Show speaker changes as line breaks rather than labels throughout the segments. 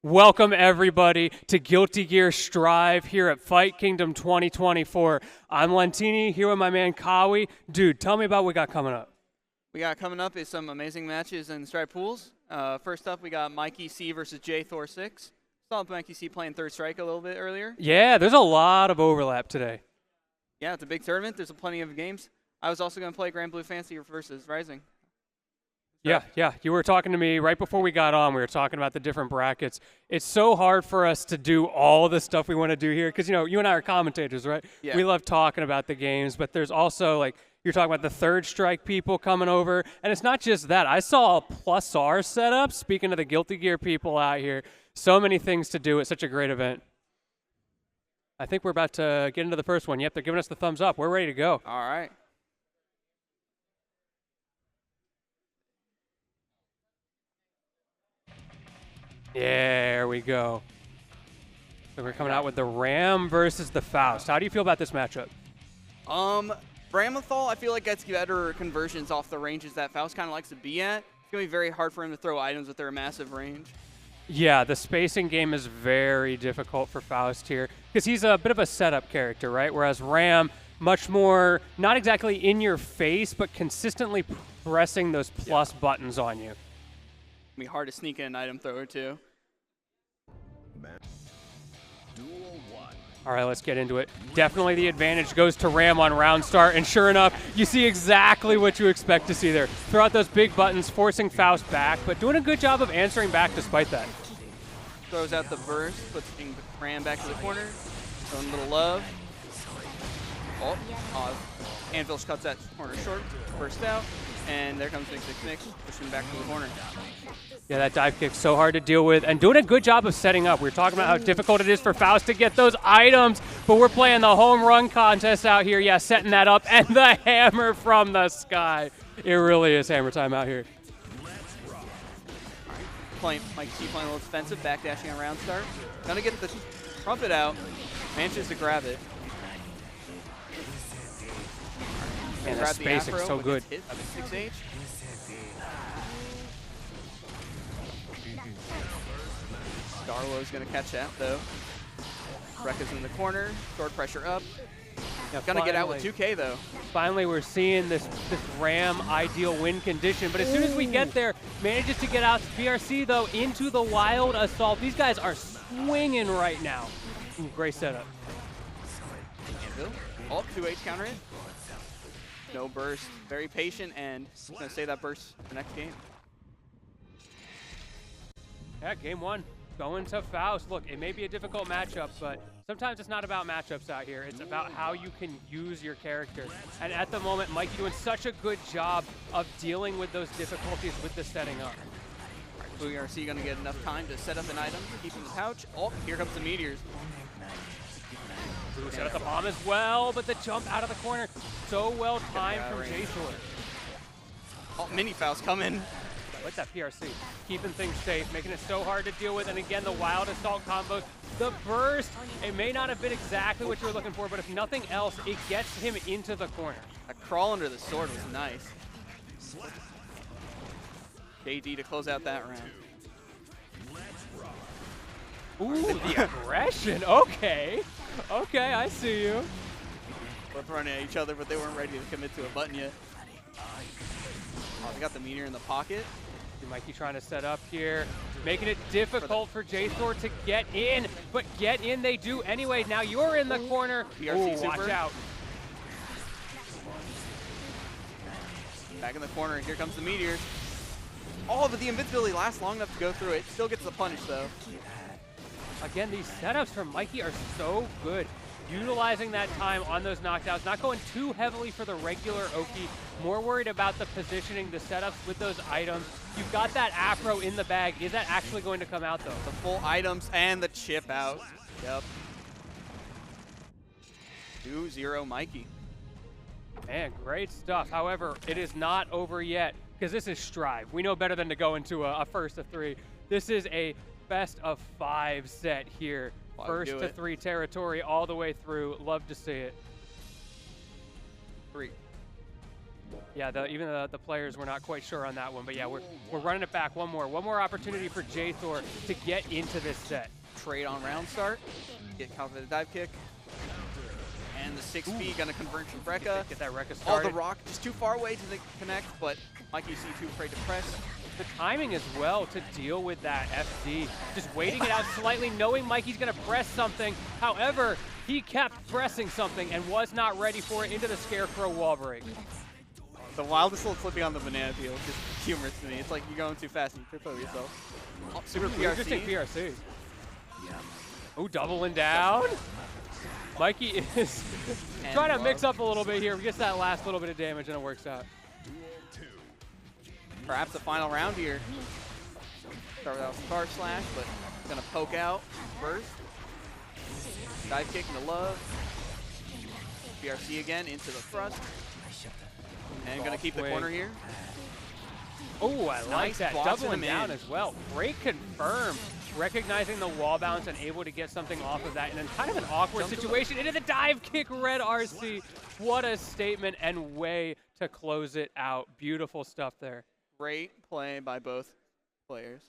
Welcome, everybody, to Guilty Gear Strive here at Fight Kingdom 2024. I'm Lentini, here with my man Kawi. Dude, tell me about what we got coming up.
We got coming up is some amazing matches in Strive pools. First up, we got Mikey C versus J Thor 6. Saw Mikey C playing Third Strike a little bit earlier.
Yeah, there's a lot of overlap today.
Yeah, it's a big tournament. There's plenty of games. I was also going to play Grand Blue Fancy versus Rising.
Yeah. You were talking to me right before we got on. We were talking about the different brackets. It's so hard for us to do all the stuff we want to do here because, you know, you and I are commentators, right?
Yeah.
We love talking about the games, but there's also, like, you're talking about the Third Strike people coming over. And it's not just that. I saw a Plus R setup, speaking of the Guilty Gear people out here. So many things to do. It's such a great event. I think we're about to get into the first one. Yep, they're giving us the thumbs up. We're ready to go.
All right.
There we go. So we're coming out with the Ram versus the Faust. How do you feel about this matchup?
Bramlethal, I feel like gets better conversions off the ranges that Faust kind of likes to be at. It's going to be very hard for him to throw items with their massive range.
Yeah, the spacing game is very difficult for Faust here because he's a bit of a setup character, right? Whereas Ram, much more, not exactly in your face, but consistently pressing those plus buttons on you.
Be hard to sneak in an item thrower too.
All right, let's get into it. Definitely the advantage goes to Ram on round start, and sure enough, you see exactly what you expect to see there. Throw out those big buttons, forcing Faust back, but doing a good job of answering back despite that.
Throws out the burst, puts Ram back to the corner. Throwing a little love. Anvil cuts that corner short, burst out, and there comes Mix, pushing back to the corner.
Yeah, that dive kick's so hard to deal with, and doing a good job of setting up. We were talking about how difficult it is for Faust to get those items, but we're playing the home run contest out here. Yeah, setting that up, and the hammer from the sky. It really is hammer time out here.
Mike C playing a little defensive, backdashing on round start. Gonna get the trumpet out, manages to grab it.
Man, that spacing's so good.
Hit of 6H. Darlow's going to catch that, though. Rekka's in the corner. Sword pressure up.
Yeah,
going to get out with 2K, though.
Finally, we're seeing this Ram ideal win condition. But as soon as we get there, manages to get out BRC, though, into the wild assault. These guys are swinging right now. Ooh, great setup.
Anvil. 2H counter it. No burst. Very patient, and going to save that burst for next game.
Yeah, game one. Going to Faust. Look, it may be a difficult matchup, but sometimes it's not about matchups out here. It's about how you can use your character. And at the moment, Mikey doing such a good job of dealing with those difficulties with the setting up.
All right, Blue ERC going to get enough time to set up an item, keep in the pouch. Oh, here comes the meteors.
Blue set up the bomb as well, but the jump out of the corner. So well timed from J-Thor.
Oh, mini Faust coming.
With that PRC, keeping things safe, making it so hard to deal with, and again, the wild assault combos, the burst, it may not have been exactly what you were looking for, but if nothing else, it gets him into the corner.
A crawl under the sword was nice. JD to close out that round.
Ooh, the aggression, okay, I see you.
Both running at each other, but they weren't ready to commit to a button yet. Oh, they got the meteor in the pocket.
Mikey trying to set up here, making it difficult for J-Thor to get in, but get in they do anyway. Now you're in the corner.
BRC
Ooh, watch out.
Back in the corner, here comes the meteors. Oh, but the invincibility lasts long enough to go through it. Still gets the punish, though.
Again, these setups from Mikey are so good. Utilizing that time on those knockdowns, not going too heavily for the regular Oki, more worried about the positioning, the setups with those items. You've got that afro in the bag. Is that actually going to come out, though?
The full items and the chip out. Yep. 2-0 Mikey.
Man, great stuff. However, it is not over yet because this is Strive. We know better than to go into a first of three. This is a best of 5 set here. First to 3 territory all the way through. Love to see it.
3.
Yeah, even the players were not quite sure on that one, but yeah, we're running it back. One more opportunity for J-Thor to get into this set.
Trade on round start, get caught with a dive kick, and the 6B gonna convert from Rekka.
Get that Rekka
Oh,
started.
the rock just too far away to connect, but Mikey C too afraid to press.
The timing as well to deal with that FD. Just waiting it out slightly, knowing Mikey's gonna press something. However, he kept pressing something and was not ready for it into the Scarecrow wall break.
The wildest little flipping on the banana peel is just humorous to me. It's like you're going too fast and you trip over yourself. Oh, super
Just take
PRC.
PRC. Oh, doubling down. Mikey is trying to mix up a little bit here. He gets that last little bit of damage and it works out.
Perhaps the final round here. Start without Star Slash, but gonna poke out first. Dive kick into love. PRC again into the thrust. And gonna keep the corner here.
Oh, I like
Nice
that.
boxing
Doubling
him
down
in.
as well. Break confirmed. Recognizing the wall bounce and able to get something off of that. And then kind of an awkward situation into the dive kick, red RC. What a statement and way to close it out. Beautiful stuff there.
Great play by both players.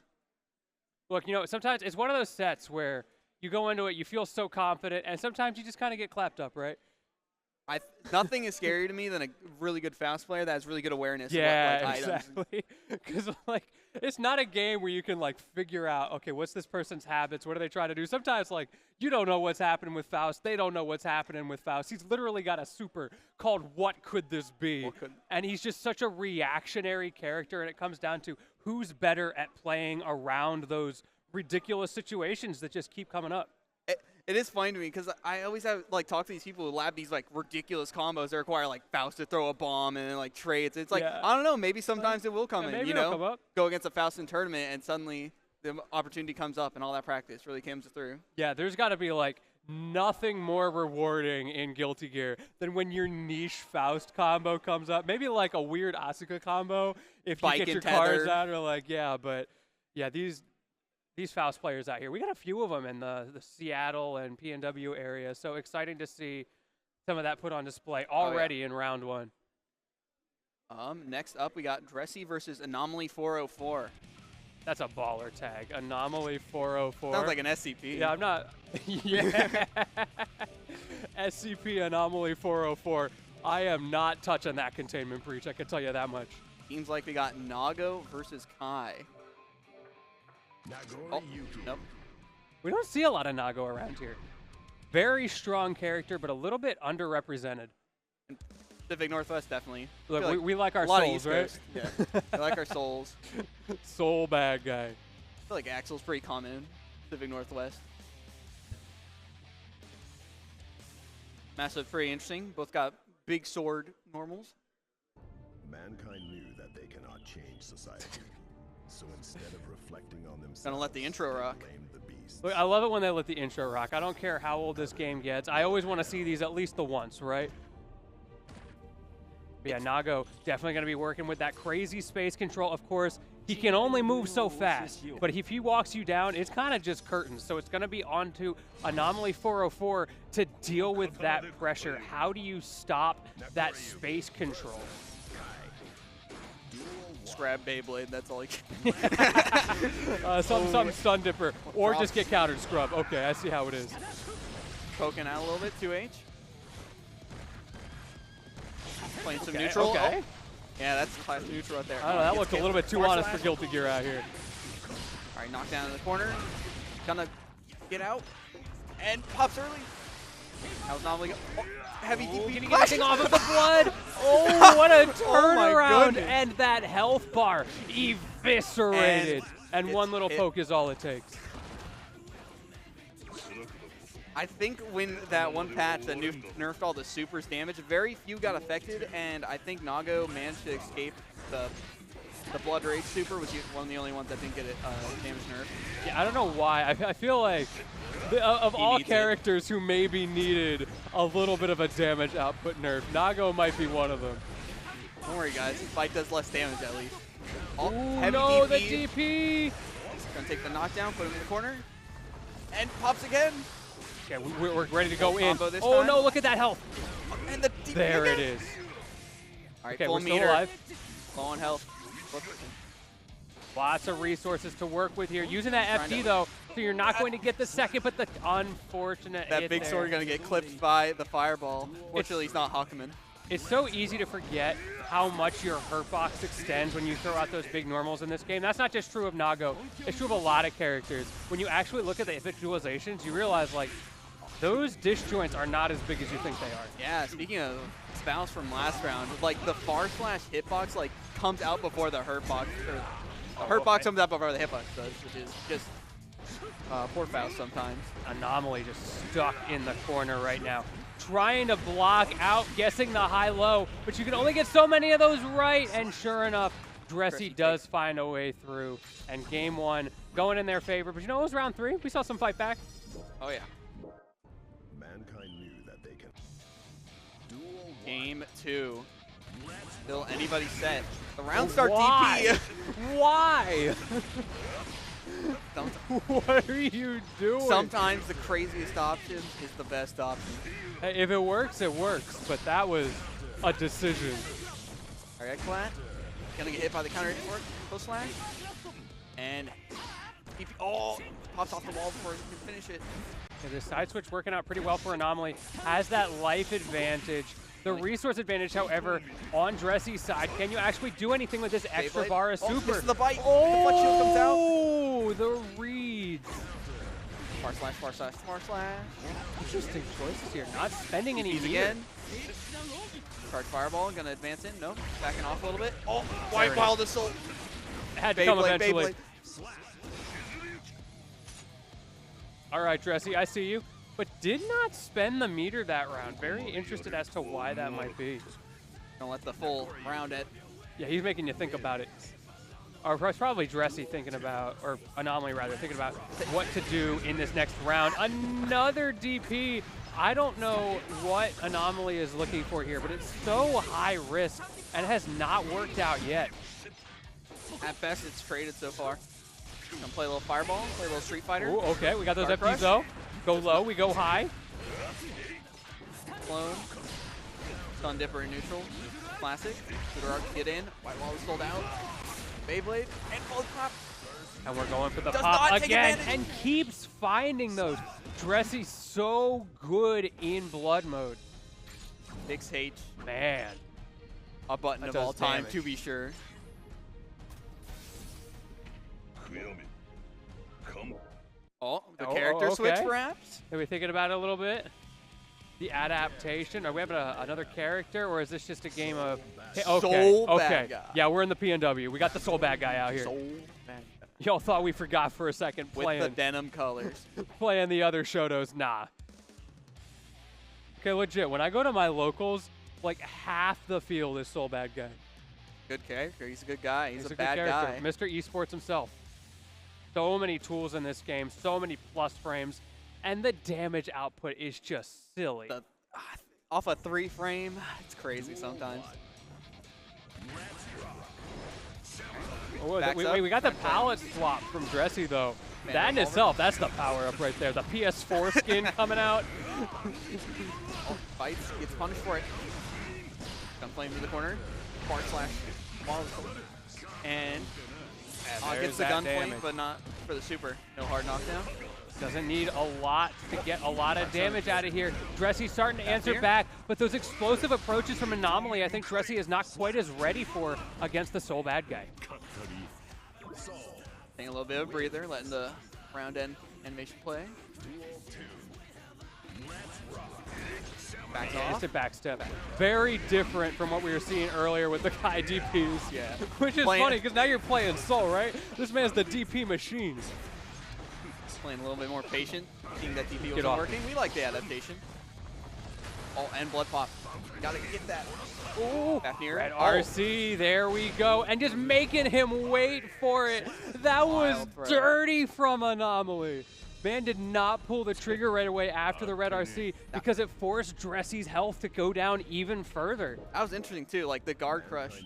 Look, you know, sometimes it's one of those sets where you go into it, you feel so confident, and sometimes you just kind of get clapped up, right?
Nothing is scarier to me than a really good Faust player that has really good awareness
Yeah,
of what, items.
exactly. Because, like, it's not a game where you can, like, figure out, okay, what's this person's habits? What are they trying to do? Sometimes, like, you don't know what's happening with Faust. They don't know what's happening with Faust. He's literally got a super called What Could This Be? And he's just such a reactionary character, and it comes down to who's better at playing around those ridiculous situations that just keep coming up.
It is funny to me because I always have talk to these people who lab these ridiculous combos that require Faust to throw a bomb and then trades. It's I don't know, maybe sometimes it will come in.
Maybe
You
it'll
know,
come up.
go against a Faust in tournament and suddenly the opportunity comes up and all that practice really comes through.
Yeah, there's got to be nothing more rewarding in Guilty Gear than when your niche Faust combo comes up. Maybe a weird Asuka combo if you get your cars out or but yeah, these Faust players out here. We got a few of them in the Seattle and PNW area, so exciting to see some of that put on display already in round one.
Next up, we got Dressy versus Anomaly 404.
That's a baller tag. Anomaly 404.
Sounds like an SCP.
Yeah, I'm not. SCP Anomaly 404. I am not touching that containment breach. I can tell you that much.
Seems like we got Nago versus Kai. Oh, nope.
We don't see a lot of Nago around here. Very strong character, but a little bit underrepresented.
Pacific Northwest, definitely.
Look, we like our
a lot
souls,
of
right?
East Coast. Yeah, we like our souls.
Soul bad guy.
I feel like Axel's pretty common. Pacific Northwest. Massive, pretty interesting. Both got big sword normals.
Mankind knew that they cannot change society. So instead of reflecting on themselves,
Gonna let the intro rock.
blame the beasts.
Look, I love it when they let the intro rock. I don't care how old this game gets. I always want to see these at least the once, right? But yeah, Nago definitely going to be working with that crazy space control. Of course, he can only move so fast, but if he walks you down, it's kind of just curtains. So it's going to be on to Anomaly 404 to deal with that pressure. How do you stop that space control?
Grab Beyblade, that's all he can.
Some Stun Dipper, or just get countered Scrub. Okay, I see how it is.
Poking out a little bit, 2H. Playing some neutral.
Okay.
Oh. Yeah, that's class neutral right there.
I don't know, that looked a little bit too honest for Guilty Gear out here.
All right, knocked down in the corner. Gonna get out. And pops early. That was not heavy DP.
Getting anything off of the blood. Oh, what a turnaround.
goodness.
And that health bar eviscerated. And one little
it.
poke is all it takes.
I think when that one patch that nerfed all the supers damage, very few got affected, and I think Nago managed to escape the Blood Rage super, was one of the only ones that didn't get it damage nerfed.
Yeah, I don't know why. I feel like of all characters who maybe needed a little bit of a damage output nerf, Nago might be one of them.
Don't worry, guys. This fight does less damage at least. Oh,
Ooh,
heavy
no,
DP.
the DP.
Gonna take the knockdown, put him in the corner, and pops again.
Okay, we're ready to go in.
Combo this
Oh
time.
no, look at that health.
And the DP
There
again.
it is.
All right,
Okay,
full
we're still
meter.
alive.
Low on health.
Lots of resources to work with here. Using that FD though, so you're not going to get the second, but the unfortunate
That
hit
big
there.
sword going to get clipped by the fireball. Fortunately, he's not Hakumen.
It's so easy to forget how much your hurt box extends when you throw out those big normals in this game. That's not just true of Nago. It's true of a lot of characters. When you actually look at the visualizations, you realize, like, those disjoints are not as big as you think they are.
Yeah, speaking of bounce from last round, like, the far slash hitbox, like, comes out before the hurt box. Or the hurt box comes out before the hitbox does, which is just poor Faust sometimes.
Anomaly just stuck in the corner right now. Trying to block out, guessing the high-low, but you can only get so many of those right, and sure enough, Dressy does find a way through, and game one going in their favor. But you know, it was round 3. We saw some fight back.
Oh, yeah.
Mankind knew that they can. Duel
Game 2. Still anybody set. The round start
Why?
DP.
Why?
Sometimes,
What are you doing?
sometimes the craziest option is the best option.
Hey, if it works, it works, but that was a decision.
All right, Flat. Gonna get hit by the counter for close slash. And DP, oh, pops off the wall before he can finish it.
Yeah, the side switch working out pretty well for Anomaly. Has that life advantage. The resource advantage, however, on Dressy's side. Can you actually do anything with this extra
Beyblade.
bar of
Oh,
super?
misses the bite. The flex shield comes out.
Oh, the reads.
Far slash, far slash, far slash.
Interesting choices here. Not spending any
He's
meter.
again. Charge fireball, gonna advance in. No, backing off a little bit. Oh,
There
white
it
wild assault.
Had to come
Beyblade,
eventually.
Beyblade.
All right, Dressy, I see you. But did not spend the meter that round. Very interested as to why that might be.
Gonna let the full round it.
Yeah, he's making you think about it. Or it's probably Dressy thinking about, or Anomaly rather, thinking about what to do in this next round. Another DP. I don't know what Anomaly is looking for here, but it's so high risk and it has not worked out yet.
At best, it's traded so far. Gonna play a little fireball, play a little Street Fighter.
Ooh, okay, we got those
Dark
FPs
Rush.
though. Go low, we go high.
Clone. Stun Dipper in neutral. Classic. Good arc to get in. White wall is sold out. Beyblade and full pop.
And we're going for the
Does
pop
not take
again
advantage.
and keeps finding those. Dressy's so good in blood mode.
Bix H.
Man.
A button
That
of all
does
time,
damage.
to be sure. Oh, the
Oh,
character switch
okay.
perhaps?
Are we thinking about it a little bit? The adaptation. Are we having another character, or is this just a game of? Hey, okay,
Soul
okay.
bad guy.
Yeah, we're in the PNW. We got the soul bad guy out here.
Soul bad guy.
Y'all thought we forgot for a second
With
playing
the denim colors.
playing the other Shotos. Nah. Okay, legit. When I go to my locals, like half the field is soul bad guy.
Good character. He's a good guy. He's a
good
bad
character.
guy.
Mr. Esports himself. So many tools in this game, so many plus frames, and the damage output is just silly.
Off a 3 frame, it's crazy sometimes.
Oh,
Backs
wait,
up,
we got the
trying to-
palette swap from Dressy though.
Man,
That in
revolver.
itself, that's the power up right there. The PS4 skin coming out.
Oh, fights, gets punished for it. Gunflame to the corner. Bar slash. Wall. And
there's
gets the
that
gunflame,
damage.
but not for the super. No hard knockdown.
Doesn't need a lot to get a lot of damage out of here. Dressy's starting to answer
here.
back, but those explosive approaches from Anomaly, I think Dressy is not quite as ready for against the Soul Bad Guy.
Taking a little bit of a breather, letting the round end animation play. Backs off.
Instant backstep. Very different from what we were seeing earlier with the Kai DPs.
Yeah.
Which is
Playing-
funny, because now you're playing Soul, right? This man's the DP machine.
Playing a little bit more patient, seeing that DP
Get
wasn't
off.
working. We like the adaptation. Oh, and blood pop. Gotta get that.
Ooh,
Back near.
Red
Oh.
RC, there we go. And just making him wait for it. That was
Wild throw.
dirty from Anomaly. Man did not pull the trigger right away after the Red RC because it forced Dressy's health to go down even further.
That was interesting too, like the guard crush.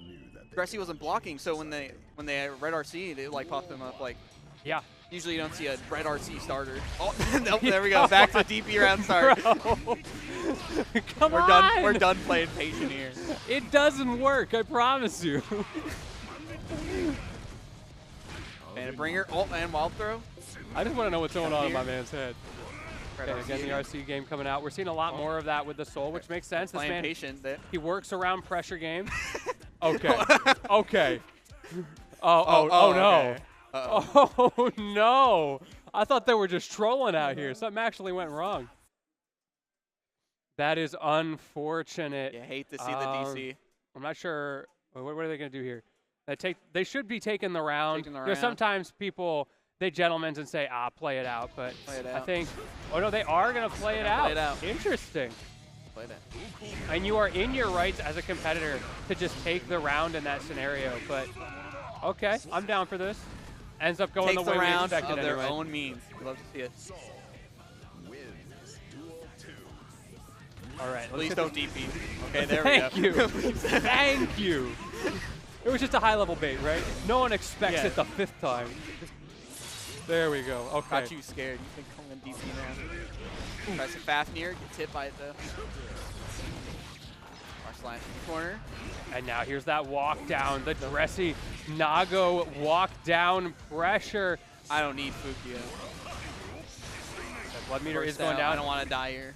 Dressy wasn't blocking, so when they had Red RC, they like popped him up like
Yeah.
Usually you don't see a red RC starter. Oh, nope, there we go. Back to DP round start.
Come on.
We're done playing patient here.
It doesn't work, I promise you.
And a bringer. Oh, and wild throw.
I just want to know what's going on in my man's head.
Red
Okay, again, the RC game coming out. We're seeing a lot more of that with the Soul, which makes sense. This
Playing
man,
patient.
he works around pressure games. Okay. Okay. Oh no.
Okay. Uh-oh.
Oh no. I thought they were just trolling out here. Something actually went wrong. That is unfortunate.
You hate to see the DC.
I'm not sure. What are they going to do here? They should be taking the round.
Taking the
You know,
round.
sometimes people, they gentlemen and say, play it out. But
Play it
I
out.
think, oh no, they are going to play it out.
Play it out.
Interesting.
Play that.
And you are in your rights as a competitor to just take the round in that scenario. But okay, I'm down for this. Ends up going
Takes
the way we
round
expected
of their
anyway.
own means. Love to see it.
Wins Duel 2.
All right,
Please
let's
don't
hit
DP. Okay, there
Thank
we go.
you. Thank you. It was just a high-level bait, right? No one expects
Yeah.
it the 5th time. There we go. Okay.
Got you scared. You think I'm going to DP now. Try some Fafnir. Gets hit by it though. R/slash in the corner.
And now here's that walk down. The dressy Nago walk down pressure.
I don't need Fukio.
The blood meter is
Burst
going
out.
down.
I don't want to die here.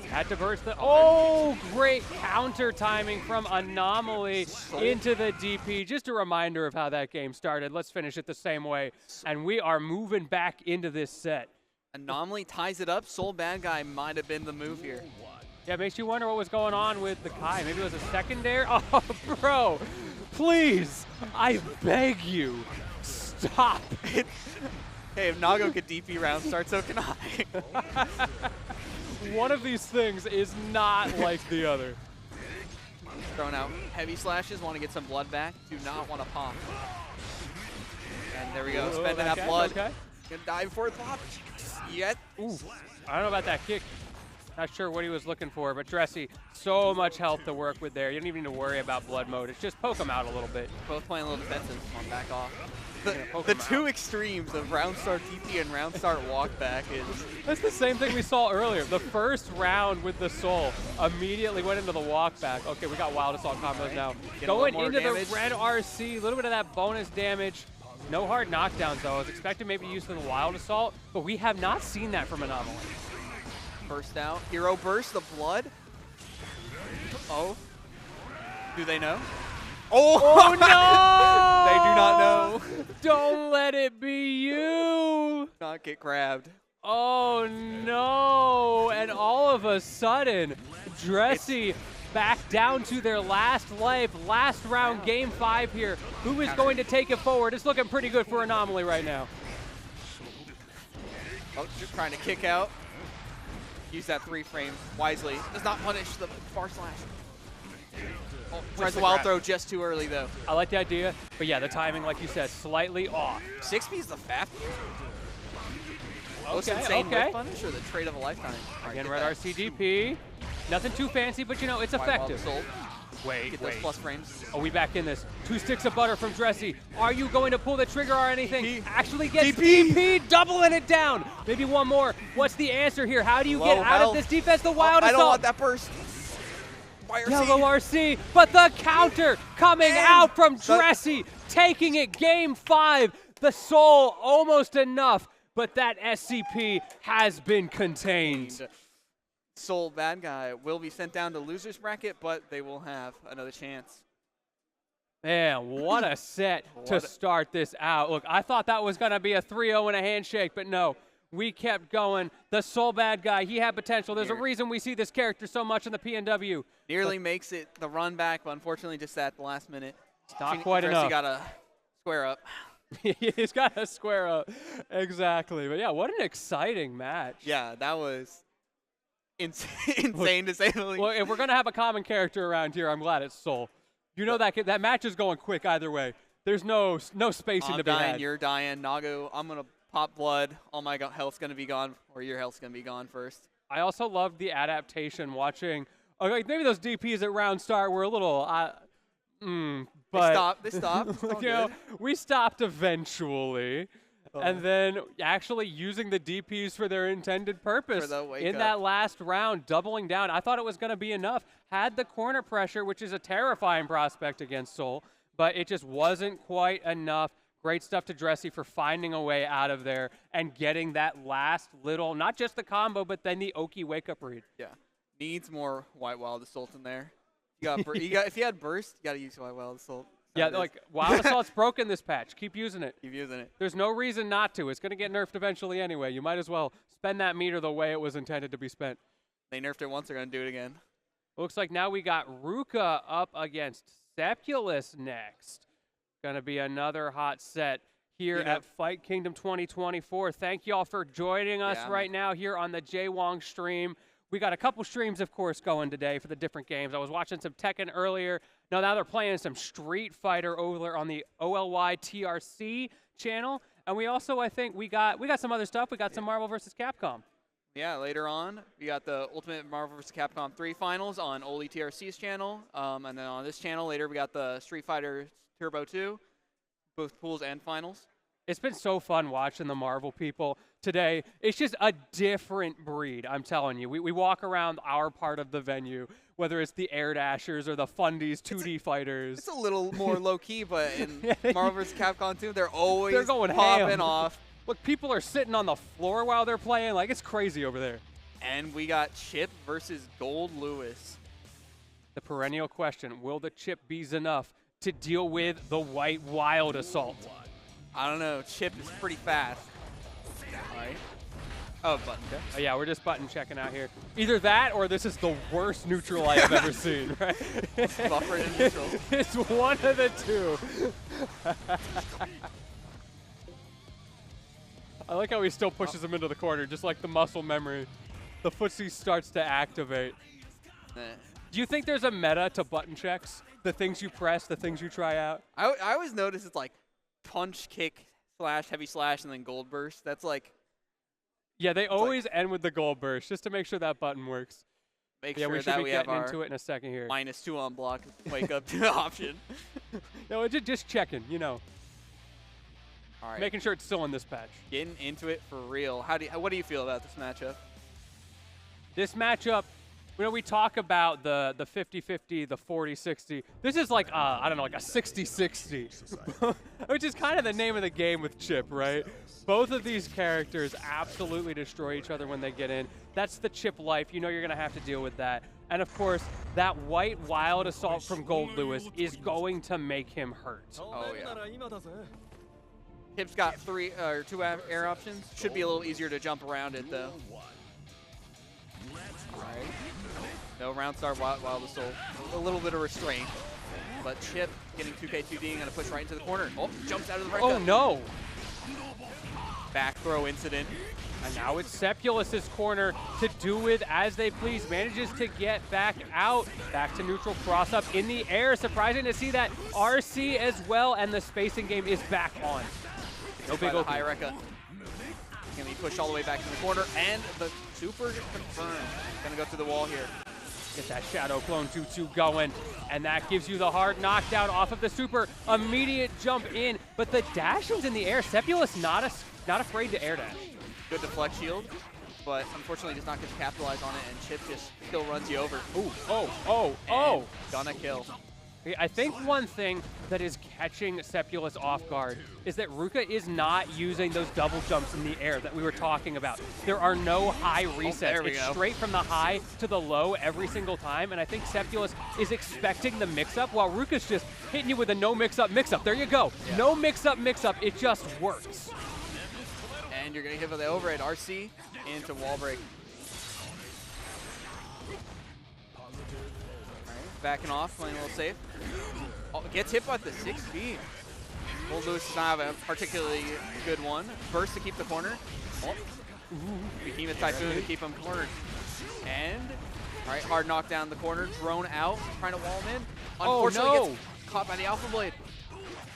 Had to burst the. Oh, great counter timing from Anomaly into the DP. Just a reminder of how that game started. Let's finish it the same way. And we are moving back into this set.
Anomaly ties it up. Soul Bad Guy might have been the move here.
Yeah, it makes you wonder what was going on with the Kai. Maybe it was a secondary. Oh, bro, please, I beg you, stop.
Hey, if Nago could DP round start, so can I.
One of these things is not like the other.
Throwing out heavy slashes, want to get some blood back. Do not want to pop. And there we go, spending that blood.
Okay.
Gonna die before it pops. Yet.
Ooh, I don't know about that kick. Not sure what he was looking for, but Dressy, so much health to work with there. You don't even need to worry about blood mode. It's just poke him out a little bit.
Both playing a little defensive. Come on, back off.
poke
The
him
two
out.
extremes of round start DP and round start walk back is
That's the same thing we saw earlier. The first round with the Soul immediately went into the walk back. Okay, we got Wild Assault combos now.
Get a
Going
little more
into
damage.
the red RC, a little bit of that bonus damage. No hard knockdowns though. I was expecting maybe use of the Wild Assault, but we have not seen that from Anomaly.
burst out. Hero burst, the blood. Oh. Do they know?
Oh no!
They do not know.
Don't let it be you!
Not get grabbed.
Oh no! And all of a sudden, Dressy back down to their last life, last round, game 5 here. Who is going to take it forward? It's looking pretty good for Anomaly right now.
Oh, just trying to kick out. Use that 3 frame wisely. Does not punish the far slash. Oh, tries the wild throw just too early though.
I like the idea, but yeah, the timing, like you said, slightly off.
6B's the fast. Most
Okay,
insane
okay.
whip punish or the trade of a lifetime. All right,
Again,
get
red
that.
RCDP. Nothing too fancy, but you know, it's
Wide wild
effective.
assault.
Wait,
Get those plus frames.
Are we back in this? 2 sticks of butter from Dressy. Are you going to pull the trigger or anything?
DP.
Actually gets
DP.
DP, doubling it down. Maybe one more. What's the answer here? How do you
Low
get out
health.
of this defense? The
Oh,
Wild
I
Assault.
don't want that burst. YRC.
Yellow RC, but the counter coming
And
out from
the-
Dressy, taking it game 5. The Soul almost enough, but that SCP has been contained.
Soul Bad Guy will be sent down to loser's bracket, but they will have another chance.
Man, what a set to
What a-
start this out. Look, I thought that was going to be a 3-0 and a handshake, but no. We kept going. The Soul Bad Guy, he had potential. There's a
Here.
reason we see this character so much in the PNW.
Nearly makes it the run back, but unfortunately just at the last minute.
Not quite
Dressy
enough.
got to square up.
He's got to square up. Exactly. But yeah, what an exciting match.
Yeah, that was insane to say the least.
Well, if we're going to have a common character around here, I'm glad it's Soul. You know that match is going quick either way. There's no spacing
I'm
to be
dying,
had.
you're dying. Nago, I'm going to pop blood. All my health's going to be gone, or your health's going to be gone first.
I also loved the adaptation watching. Like maybe those DPs at round start were a little, but
They stopped. It's all
you know,
good.
we stopped eventually, And then actually using the DPs for their intended purpose
the wake
in
up.
that last round, doubling down. I thought it was going to be enough. Had the corner pressure, which is a terrifying prospect against Soul, but it just wasn't quite enough. Great stuff to Dressy for finding a way out of there and getting that last little, not just the combo, but then the Oki wake-up read.
Yeah. Needs more White Wild Assault in there. If you had Burst, you got to use White Wild Assault.
Yeah, like, Wild Assault's broken this patch. Keep using it.
Keep using it.
There's no reason not to. It's going to get nerfed eventually anyway. You might as well spend that meter the way it was intended to be spent.
They nerfed it once, they're going to do it again.
Looks like now we got Ruka up against Sepulus next. Going to be another hot set here at Fight Kingdom 2024. Thank you all for joining us right now here on the Jaywong stream. We got a couple streams, of course, going today for the different games. I was watching some Tekken earlier. Now they're playing some Street Fighter over on the OLY TRC channel. And we also, I think, we got some other stuff. We got some Marvel vs. Capcom.
Yeah, later on, we got the Ultimate Marvel vs. Capcom 3 finals on OLY TRC's channel. And then on this channel later, we got the Street Fighter Turbo 2, both pools and finals.
It's been so fun watching the Marvel people today. It's just a different breed, I'm telling you. We walk around our part of the venue, whether it's the Air Dashers or the Fundies 2D fighters.
It's a little more low-key, but in Marvel vs. Capcom 2, they're
going
popping
ham.
off.
Look, people are sitting on the floor while they're playing. Like, it's crazy over there.
And we got Chip versus Gold Lewis.
The perennial question, will the Chip bees enough to deal with the White Wild Assault?
I don't know. Chip is pretty fast. All right. Oh, button check.
Oh, yeah, we're just button checking out here. Either that or this is the worst neutral I have ever seen, right?
Buffered and neutral.
It's one of the two. I like how he still pushes him into the corner, just like the muscle memory. The footsie starts to activate. Do you think there's a meta to button checks? The things you press, the things you try out?
I always notice it's like punch, kick, slash, heavy slash, and then gold burst. That's like...
Yeah, they always end with the gold burst, just to make sure that button works.
Make
yeah,
sure
we should
that
be
we have
getting
our
into it in a second here.
-2 on block wake up option.
No, just checking, you know.
All right.
Making sure it's still in this patch.
Getting into it for real. What do you feel about this matchup?
This matchup, you know, we talk about the 50-50, the 40-60. This is like, I don't know, like a 60-60, which is kind of the name of the game with Chip, right? Both of these characters absolutely destroy each other when they get in. That's the Chip life. You know you're going to have to deal with that. And, of course, that White Wild Assault from Gold Lewis is going to make him hurt.
Oh, yeah. Chip's got 2 air options. Should be a little easier to jump around it, though. Alright. No round star Wild Assault. A little bit of restraint. But Chip getting 2K2D, going to push right into the corner. Oh, jumps out of the right.
Oh, no.
Back throw incident.
And now it's Sepulus's corner to do with as they please. Manages to get back out. Back to neutral, cross up in the air. Surprising to see that RC as well, and the spacing game is back on. No big open.
High Rekka. Can be pushed all the way back to the corner, and the super confirmed. Gonna go through the wall here.
Get that Shadow Clone Jutsu going, and that gives you the hard knockdown off of the super. Immediate jump in, but the dashing's in the air. Sepulus not afraid to air dash.
Good deflect shield, but unfortunately does not get to capitalize on it, and Chip just still runs you over.
Ooh, oh.
Gonna kill.
I think one thing that is catching Sepulus off guard is that Ruka is not using those double jumps in the air that we were talking about. There are no high resets.
There we
it's
go.
Straight from the high to the low every single time, and I think Sepulus is expecting the mix-up while Ruka's just hitting you with a no mix-up, mix-up. There you go. Yeah. No mix-up, mix-up. It just works.
And you're going to hit with the overhead RC into wall break. Backing off, playing a little safe. Oh, gets hit by the 6B. Gold Lewis does not have a particularly good one. Burst to keep the corner. Oh. Behemoth Typhoon to keep him cornered. And, all right, hard knockdown in the corner. Drone out, trying to wall him in. Unfortunately, gets caught by the Alpha Blade.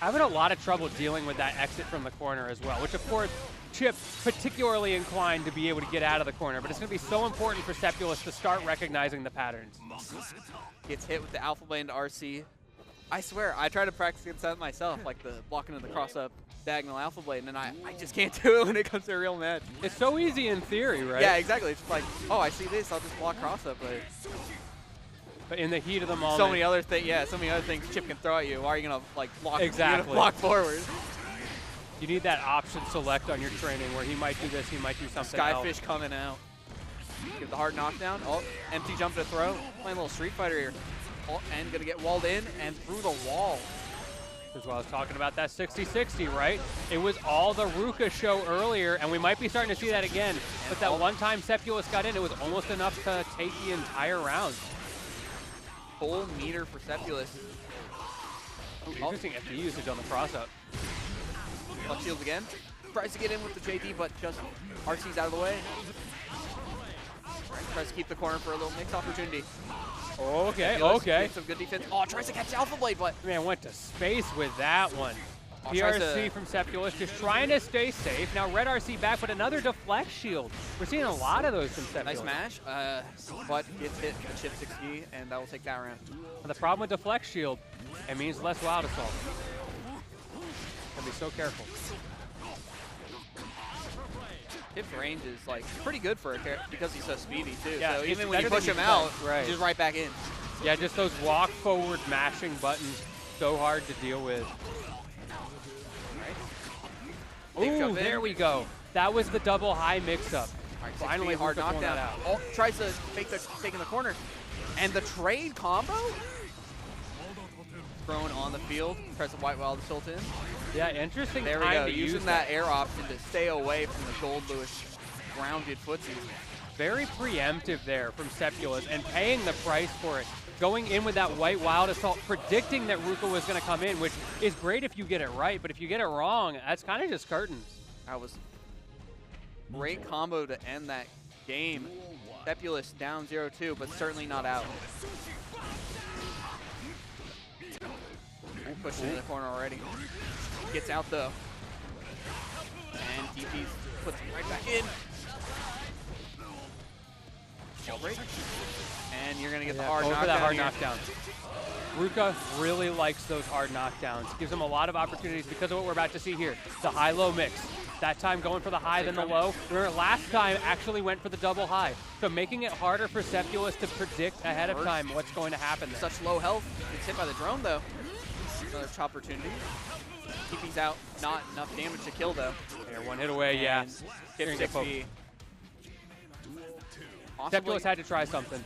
Having a lot of trouble dealing with that exit from the corner as well, which, of course, Chip particularly inclined to be able to get out of the corner, but it's going to be so important for Sepulus to start recognizing the patterns.
Gets hit with the Alpha Blade into RC. I swear, I try to practice against that myself, like the blocking of the cross-up diagonal alpha blade, and then I just can't do it when it comes to a real match.
It's so easy in theory, right?
Yeah, exactly. It's just like, oh, I see this, I'll just block cross-up.
But in the heat of the moment.
So many other things, yeah, so many other things Chip can throw at you. Why are you gonna like block?
Exactly.
You're gonna block forward.
You need that option select on your training where he might do this, he might do something else.
Skyfish coming out. Give the hard knockdown. Oh, empty jump to throw. Playing a little Street Fighter here. Oh, and gonna get walled in and through the wall.
As well as talking about that 60-60, right? It was all the Ruka show earlier, and we might be starting to see that again. But that one time Sepulus got in, it was almost enough to take the entire round.
Full meter for Sepulus.
Interesting FD usage on the cross-up.
Flex shields again. Tries to get in with the JD, but just RC's out of the way. Tries to keep the corner for a little mix opportunity.
Okay,
Sepulus
okay.
gets some good defense. Oh, tries to catch Alpha Blade, but
Man, went to space with that one.
Oh, tries
PRC
to-
from Sepulus just trying to stay safe. Now Red RC back, but another deflect shield. We're seeing a lot of those from Sepulus.
nice mash. But gets hit the chip 60, and that will take that round.
And the problem with deflect shield, it means less wild assault. Gotta be so careful.
Chip's range is like pretty good for a character because he's so speedy too.
Yeah,
so
it's
even when you
better
push
than
him
you
out,
expect, right.
he's just right back in.
Yeah, just those walk forward mashing buttons, so hard to deal with.
Big
Ooh,
jump in.
there we go. That was the double high mix-up.
All right,
Finally,
hard
Ruka pulling that
knockdown.
out.
Oh, tries to fake the take in the corner, and the trade combo. Thrown on the field. Tries to white wild tilt in.
Yeah, interesting
There we
time
go.
to use
Using that air option to stay away from the Gold Lewis grounded footsies.
Very preemptive there from Sepulus and paying the price for it. Going in with that white wild assault, predicting that Ruka was going to come in, which is great if you get it right, but if you get it wrong, that's kind of just curtains.
That was great combo to end that game. Sepulus down 0-2, but certainly not out. Pushed into the corner already. Gets out though. And DP puts him right back in. Shell break. And you're gonna get the hard
Over
knockdown.
that hard
here.
knockdown. Ruka really likes those hard knockdowns. Gives him a lot of opportunities because of what we're about to see here. The high-low mix. That time going for the high, then the low. Remember, last time actually went for the double high. So making it harder for Sepulus to predict ahead of time what's going to happen there.
Such low health. Gets hit by the drone though. Another chop opportunity. TP's out. Not enough damage to kill though.
There, one hit away, yeah.
And
You're gonna
Chip
get
6B.
Sepulus had to try something.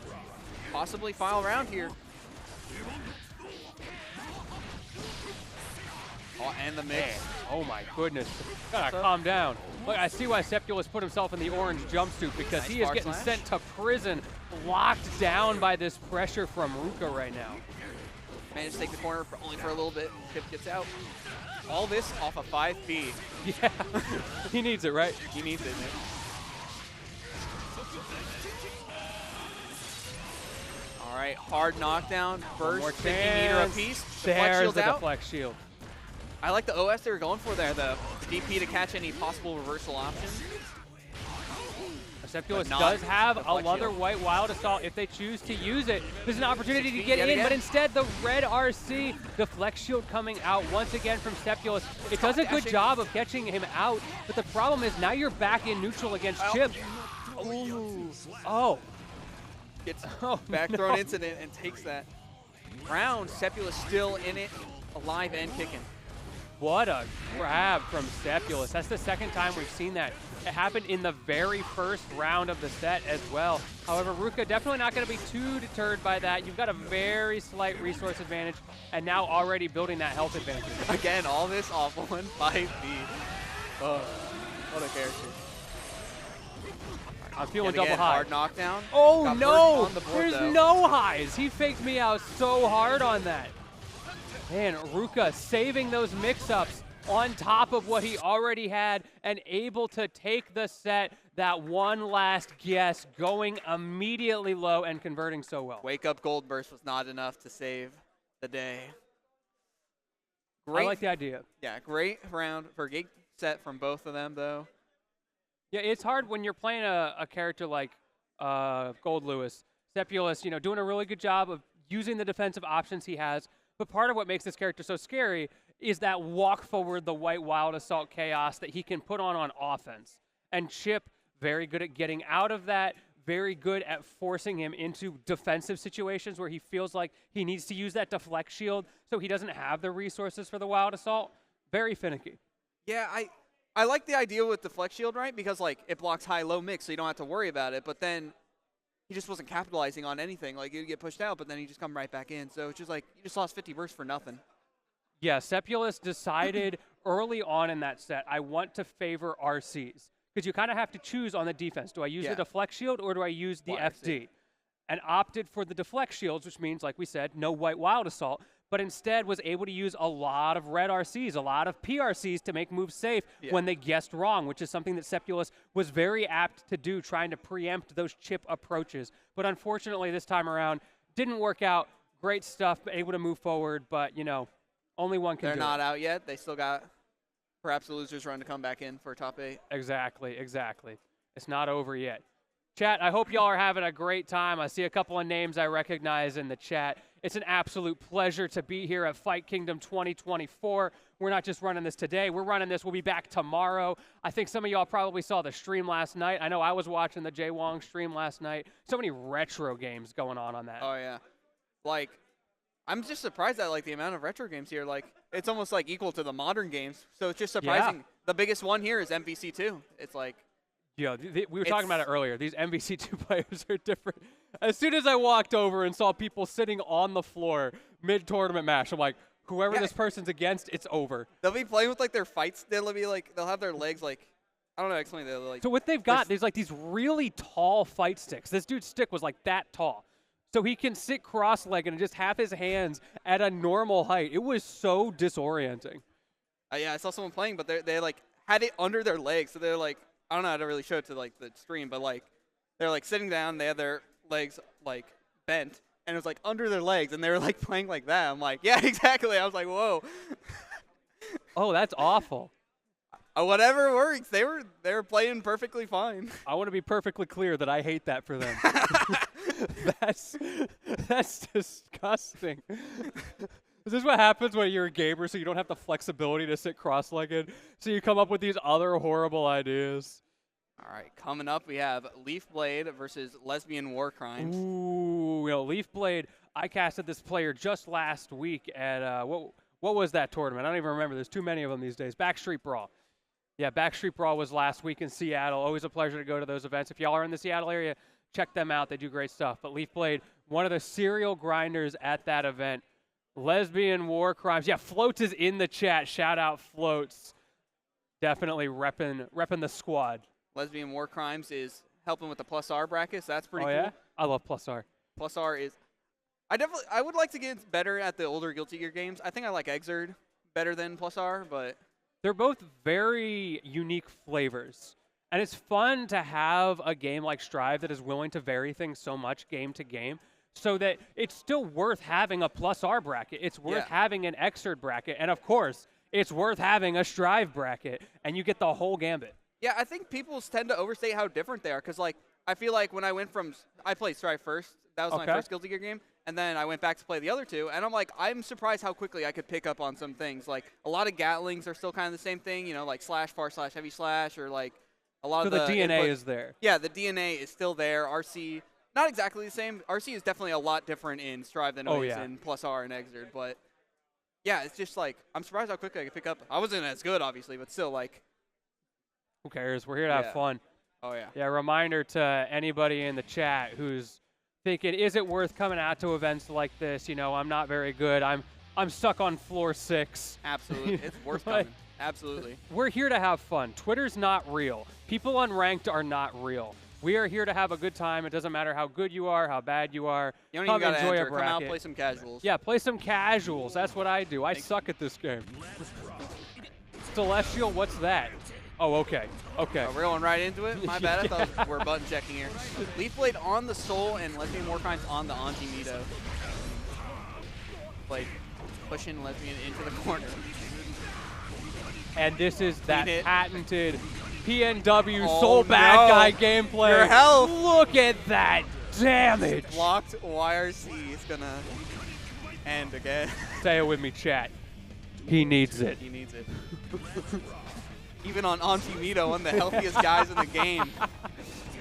Possibly final round here. Oh, and the mix.
Man, oh my goodness. Gotta calm down. Look, I see why Sepulus put himself in the orange jumpsuit because
Nice
he is
bar
getting
slash.
sent to prison, locked down by this pressure from Ruka right now.
Managed to take the corner for only for a little bit. Chip gets out. All this off a 5B.
Yeah, he needs it, right?
He needs it, man. All right, hard knockdown.
More
First 50 meter
chance.
apiece. Deflect
There's
shield's
the
out.
deflect shield.
I like the OS they were going for there, though. The DP to catch any possible reversal options.
Sepulus
not
does have
deflect
another
shield.
white wild assault if they choose to use it. There's an opportunity
6
to
feet
get
yet
in,
again.
but instead the red RC deflect shield coming out once again from Sepulus. It does a good
dashing.
job of catching him out, but the problem is now you're back in neutral against
Oh.
Chip. Ooh. Oh.
Gets
Oh,
back
no.
thrown incident and takes that round. Sepulus still in it, alive and kicking.
What a grab from Sepulus. That's the second time we've seen that. It happened in the very first round of the set as well. However, Ruka definitely not going to be too deterred by that. You've got a very slight resource advantage and now already building that health advantage.
Again, all this off 1-5B. Oh, what a character.
I'm feeling
Yet
double
again,
high.
hard knockdown.
Oh
Got
no!
burst on the board,
There's
though.
no highs. He faked me out so hard on that. Man, Ruka saving those mix-ups on top of what he already had and able to take the set, that one last guess, going immediately low and converting so well.
Wake up gold burst was not enough to save the day.
I like the idea.
Yeah, great round for great set from both of them though.
Yeah, it's hard when you're playing a character like Gold Lewis. Sepulus, doing a really good job of using the defensive options he has, But part of what makes this character so scary is that walk forward, the white wild assault chaos that he can put on offense. And Chip, very good at getting out of that, very good at forcing him into defensive situations where he feels like he needs to use that deflect shield so he doesn't have the resources for the wild assault. Very finicky.
Yeah, I like the idea with the flex shield, right? Because like it blocks high-low mix, so you don't have to worry about it. But then he just wasn't capitalizing on anything. Like he would get pushed out, but then he just come right back in. So it's just like you just lost 50 bursts for nothing.
Yeah, Sepulus decided early on in that set, I want to favor RCs. Because you kind of have to choose on the defense. Do I use the deflect shield or do I use the FD? And opted for the deflect shields, which means, like we said, no white wild assault, but instead was able to use a lot of red RCs, a lot of PRCs to make moves safe when they guessed wrong, which is something that Sepulus was very apt to do, trying to preempt those chip approaches. But unfortunately, this time around, didn't work out. Great stuff, able to move forward, but, you know, only one can do it.
They're not out yet. They still got perhaps the losers run to come back in for top 8.
Exactly. It's not over yet. Chat, I hope y'all are having a great time. I see a couple of names I recognize in the chat. It's an absolute pleasure to be here at Fight Kingdom 2024. We're not just running this today. We're running this. We'll be back tomorrow. I think some of y'all probably saw the stream last night. I know I was watching the Jay Wong stream last night. So many retro games going on that.
Oh, yeah. Like, I'm just surprised at, like, the amount of retro games here. Like, it's almost, like, equal to the modern games. So it's just surprising.
Yeah.
The biggest one here is MVC2. It's like...
Yeah, we were talking about it earlier. These MVC2 players are different. As soon as I walked over and saw people sitting on the floor mid-tournament match, I'm like, whoever this person's against, it's over.
They'll be playing with, like, their fights. They'll be, like, they'll have their legs, like, I don't know how to explain it. Like,
so what they've got, there's, like, these really tall fight sticks. This dude's stick was, like, that tall. So he can sit cross-legged and just have his hands at a normal height. It was so disorienting.
Yeah, I saw someone playing, but they like, had it under their legs. So they're, like, I don't know how to really show it to, like, the stream, but, like, they're, like, sitting down. They had their legs, like, bent, and it was, like, under their legs, and they were, like, playing like that. I'm like, yeah, exactly. I was like, whoa.
Oh, that's awful.
Whatever works. They were playing perfectly fine.
I want to be perfectly clear that I hate that for them. That's disgusting. Is this what happens when you're a gamer so you don't have the flexibility to sit cross-legged? So you come up with these other horrible ideas.
All right, coming up we have Leaf Blade versus Lesbian War Crimes.
Ooh, you know, Leaf Blade, I casted this player just last week at, what was that tournament? I don't even remember. There's too many of them these days. Backstreet Brawl. Yeah, Backstreet Brawl was last week in Seattle. Always a pleasure to go to those events. If y'all are in the Seattle area, check them out. They do great stuff. But Leaf Blade, one of the serial grinders at that event. Lesbian War Crimes. Yeah, Floats is in the chat. Shout out Floats. Definitely repping the squad.
Lesbian War Crimes is helping with the plus R brackets. That's pretty cool.
Yeah? I love plus R.
Plus R is... I would like to get better at the older Guilty Gear games. I think I like Exerd better than plus R, but...
They're both very unique flavors. And it's fun to have a game like Strive that is willing to vary things so much game to game so that it's still worth having a plus R bracket. It's worth having an Exerd bracket. And, of course, it's worth having a Strive bracket. And you get the whole gambit.
Yeah, I think people tend to overstate how different they are. Because, like, I feel like when I went from – I played Strive first. That was my first Guilty Gear game. And then I went back to play the other two. And I'm like, I'm surprised how quickly I could pick up on some things. Like, a lot of Gatlings are still kind of the same thing. You know, like slash, far slash, heavy slash, or like a lot of the
DNA
input.
is there.
Yeah, the DNA is still there. RC, not exactly the same. RC is definitely a lot different in Strive than it is in plus R and Exerd. But, yeah, it's just like, I'm surprised how quickly I could pick up. I wasn't as good, obviously, but still, like.
Who cares? We're here to have fun.
Oh, yeah.
Yeah, reminder to anybody in the chat who's thinking, is it worth coming out to events like this? You know, I'm not very good. I'm stuck on floor 6.
Absolutely. It's worth coming. Absolutely.
We're here to have fun. Twitter's not real. People unranked are not real. We are here to have a good time. It doesn't matter how good you are, how bad you are.
You don't even gotta
enjoy
enter.
a bracket.
Come out, play some casuals.
Yeah, play some casuals. That's what I do. I suck at this game. Celestial, what's that? Oh, okay. Okay.
Oh, we're going right into it? My bad. I thought we were button checking here. Leaf Blade on the Soul and Lesbian War Crimes on the Anji Mito. Blade pushing Lesbian into the corner.
And this is that patented PNW Soul Bad Guy gameplay.
Your health.
Look at that damage.
Blocked YRC is going to... And again.
Say it with me, chat. He needs it.
He needs it. Even on Anti-Mito, one of the healthiest guys in the game.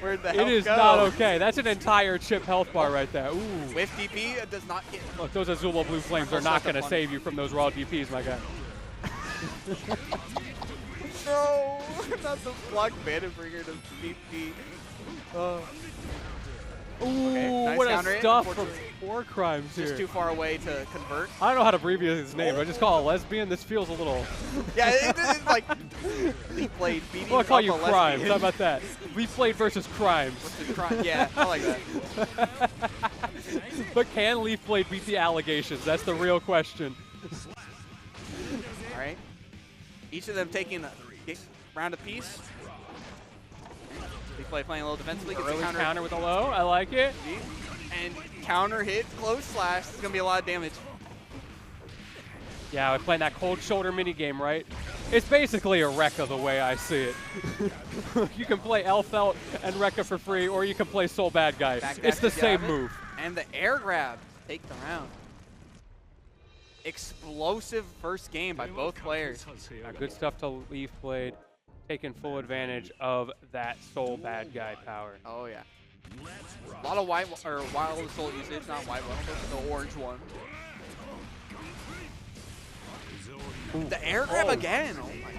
Where'd the health
It is
go?
not okay. That's an entire chip health bar right there. Ooh.
With DP, it does not hit.
Look, those Azula Blue Flames are not going to save you from those raw DPs, my guy.
No, not the block Bannerbringer to DP.
Ooh,
nice
what
counter
a
hit.
stuff from
Unfortunately,
4 Crimes
just
here.
too far away to convert.
I don't know how to abbreviate his name. I just call it lesbian. This feels a little.
Yeah, it's like Leaf Blade beating
Well, I call
up
you
a
Crimes.
lesbian.
How about that? Leaf Blade versus Crimes.
Versus crime. Yeah, I like that.
But can Leaf Blade beat the allegations? That's the real question.
All right. Each of them taking a round apiece. Leaf Blade playing a little defensively. Gets
Early
a
counter with a low. I like it.
And counter hit, close slash. It's going to be a lot of damage.
Yeah, we're playing that cold shoulder mini game, right? It's basically a Rekka the way I see it. You can play Elfelt and Rekka for free, or you can play Soul Bad Guy.
Back
It's the
dash to
same
grab it.
move.
And the air grab to take the round. Explosive first game by both players.
Yeah, good stuff to Leaf Blade, taking full advantage of that Soul Bad Guy power.
Oh, yeah. A lot of white or wild soul usage, not white one, but the orange one. The air grab again. Oh my.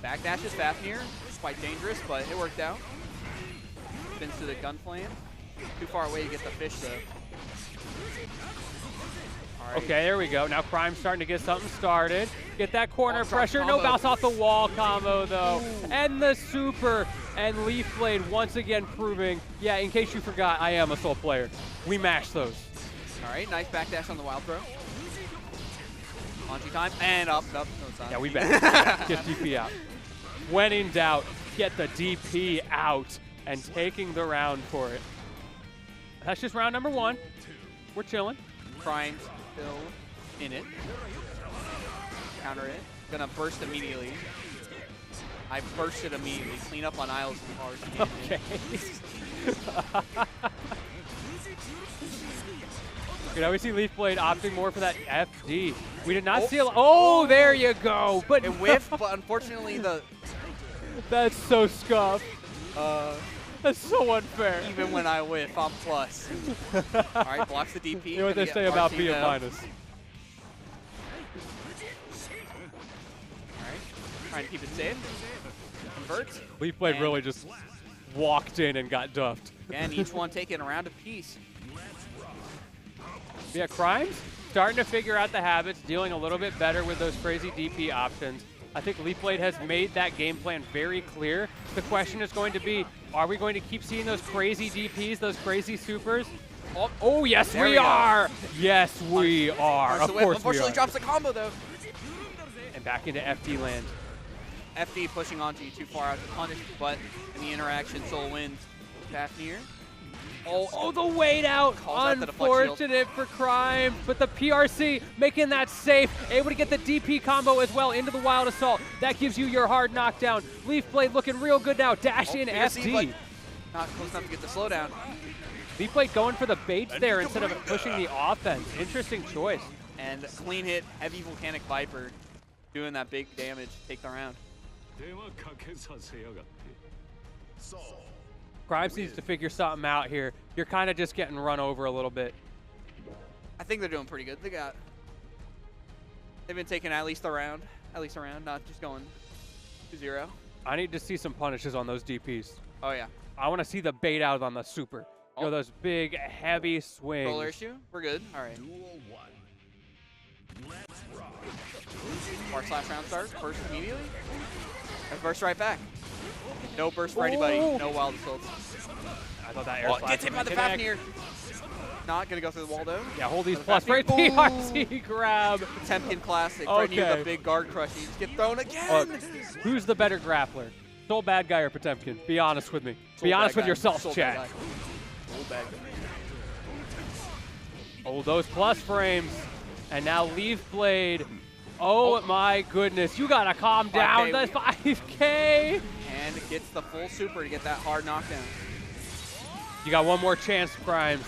Backdash is Fafnir. Quite dangerous, but it worked out. Spins to the gun flame. Too far away to get the fish though. All right.
Okay, there we go. Now Crime's starting to get something started. Get that corner
Bounce off
pressure. No
combo.
bounce off the wall combo, though. And the super. And Leaf Blade once again proving, yeah, in case you forgot, I am a Soul player. We mash those.
All right, nice backdash on the wild throw. Launching time, and up. No, it's not.
Yeah, we back. Get DP out. When in doubt, get the DP out and taking the round for it. That's just round number 1. We're chilling.
Crimes still in it. Counter it. Gonna burst immediately. I bursted immediately. Clean up on Isles and R's.
Okay. You know, we see Leaf Blade opting more for that FD. We did not see a. Oh, there you go. But
It whiffed, but unfortunately
that's so scuffed. That's so unfair.
even when I whiff, I'm plus. All right, blocks the DP.
You know what they
Gonna
say
get
about
RC
being
now.
minus.
All right, trying to keep it safe. Converts.
Leaf Blade
And-
really just walked in and got duffed.
And each one taking a round apiece.
Yeah, Crimes starting to figure out the habits, dealing a little bit better with those crazy DP options. I think Leaf Blade has made that game plan very clear. The question is going to be, are we going to keep seeing those crazy DPs, those crazy supers? Oh yes,
There
we
we go.
are. Yes, we are. Of
The whip
course we
unfortunately
are.
drops the combo though.
And back into FD land.
FD pushing onto you too far out to punish, but in the interaction, Soul wins. Fafnir.
Oh, the wait out.
Calls out the deflect shield.
Unfortunate for Crime, but the PRC making that safe, able to get the DP combo as well into the Wild Assault. That gives you your hard knockdown. Leaf Blade looking real good now. Dash in
PRC,
FD.
but not close enough to get the slowdown.
Leaf Blade going for the baits there instead of pushing the offense. Interesting choice.
And clean hit, heavy volcanic viper, doing that big damage. Take the round.
Crimes needs to figure something out here. You're kind of just getting run over a little bit.
I think they're doing pretty good. They've been taking at least a round, not just going 2-0.
I need to see some punishes on those DPs.
Oh yeah.
I want to see the bait out on the super. You know,
Oh.
those big, heavy swings.
Roller issue. We're good. All right. Smart slash round start. Burst immediately. And burst right back. No burst for anybody.
Oh.
No wild assaults.
I thought that air
Oh,
slash
gets hit by
was
the
gonna connect.
Fafnir. Not gonna go through the wall though.
Yeah, hold these
For the
plus for
Fafnir.
PRC grab.
Temkin classic. Right near
Okay.
the big guard crush. You just get thrown again.
Look, who's the better grappler? Soul Bad Guy or Potemkin? Be honest with me. Be
Soul
honest
bad
with
guy.
yourself,
Soul
chat.
bad guy. Soul bad guy.
Oh, those plus frames. And now Leaf Blade. Oh, my goodness. You got to calm down.
5K.
That's 5K.
And gets the full super to get that hard knockdown.
You got one more chance, Crimes.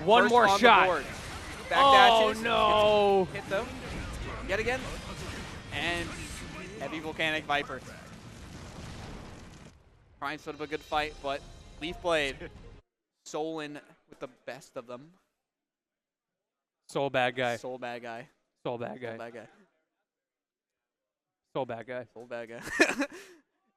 One
First
more
on the
shot.
board. Back
Oh,
dashes.
no.
Hit though. Yet again. And heavy volcanic viper. Trying sort of a good fight, but Leaf Blade, Solon with the best of them.
Soul bad guy.
Soul bad guy.
Soul bad guy.
Soul bad guy.
Soul bad guy.
Soul bad guy.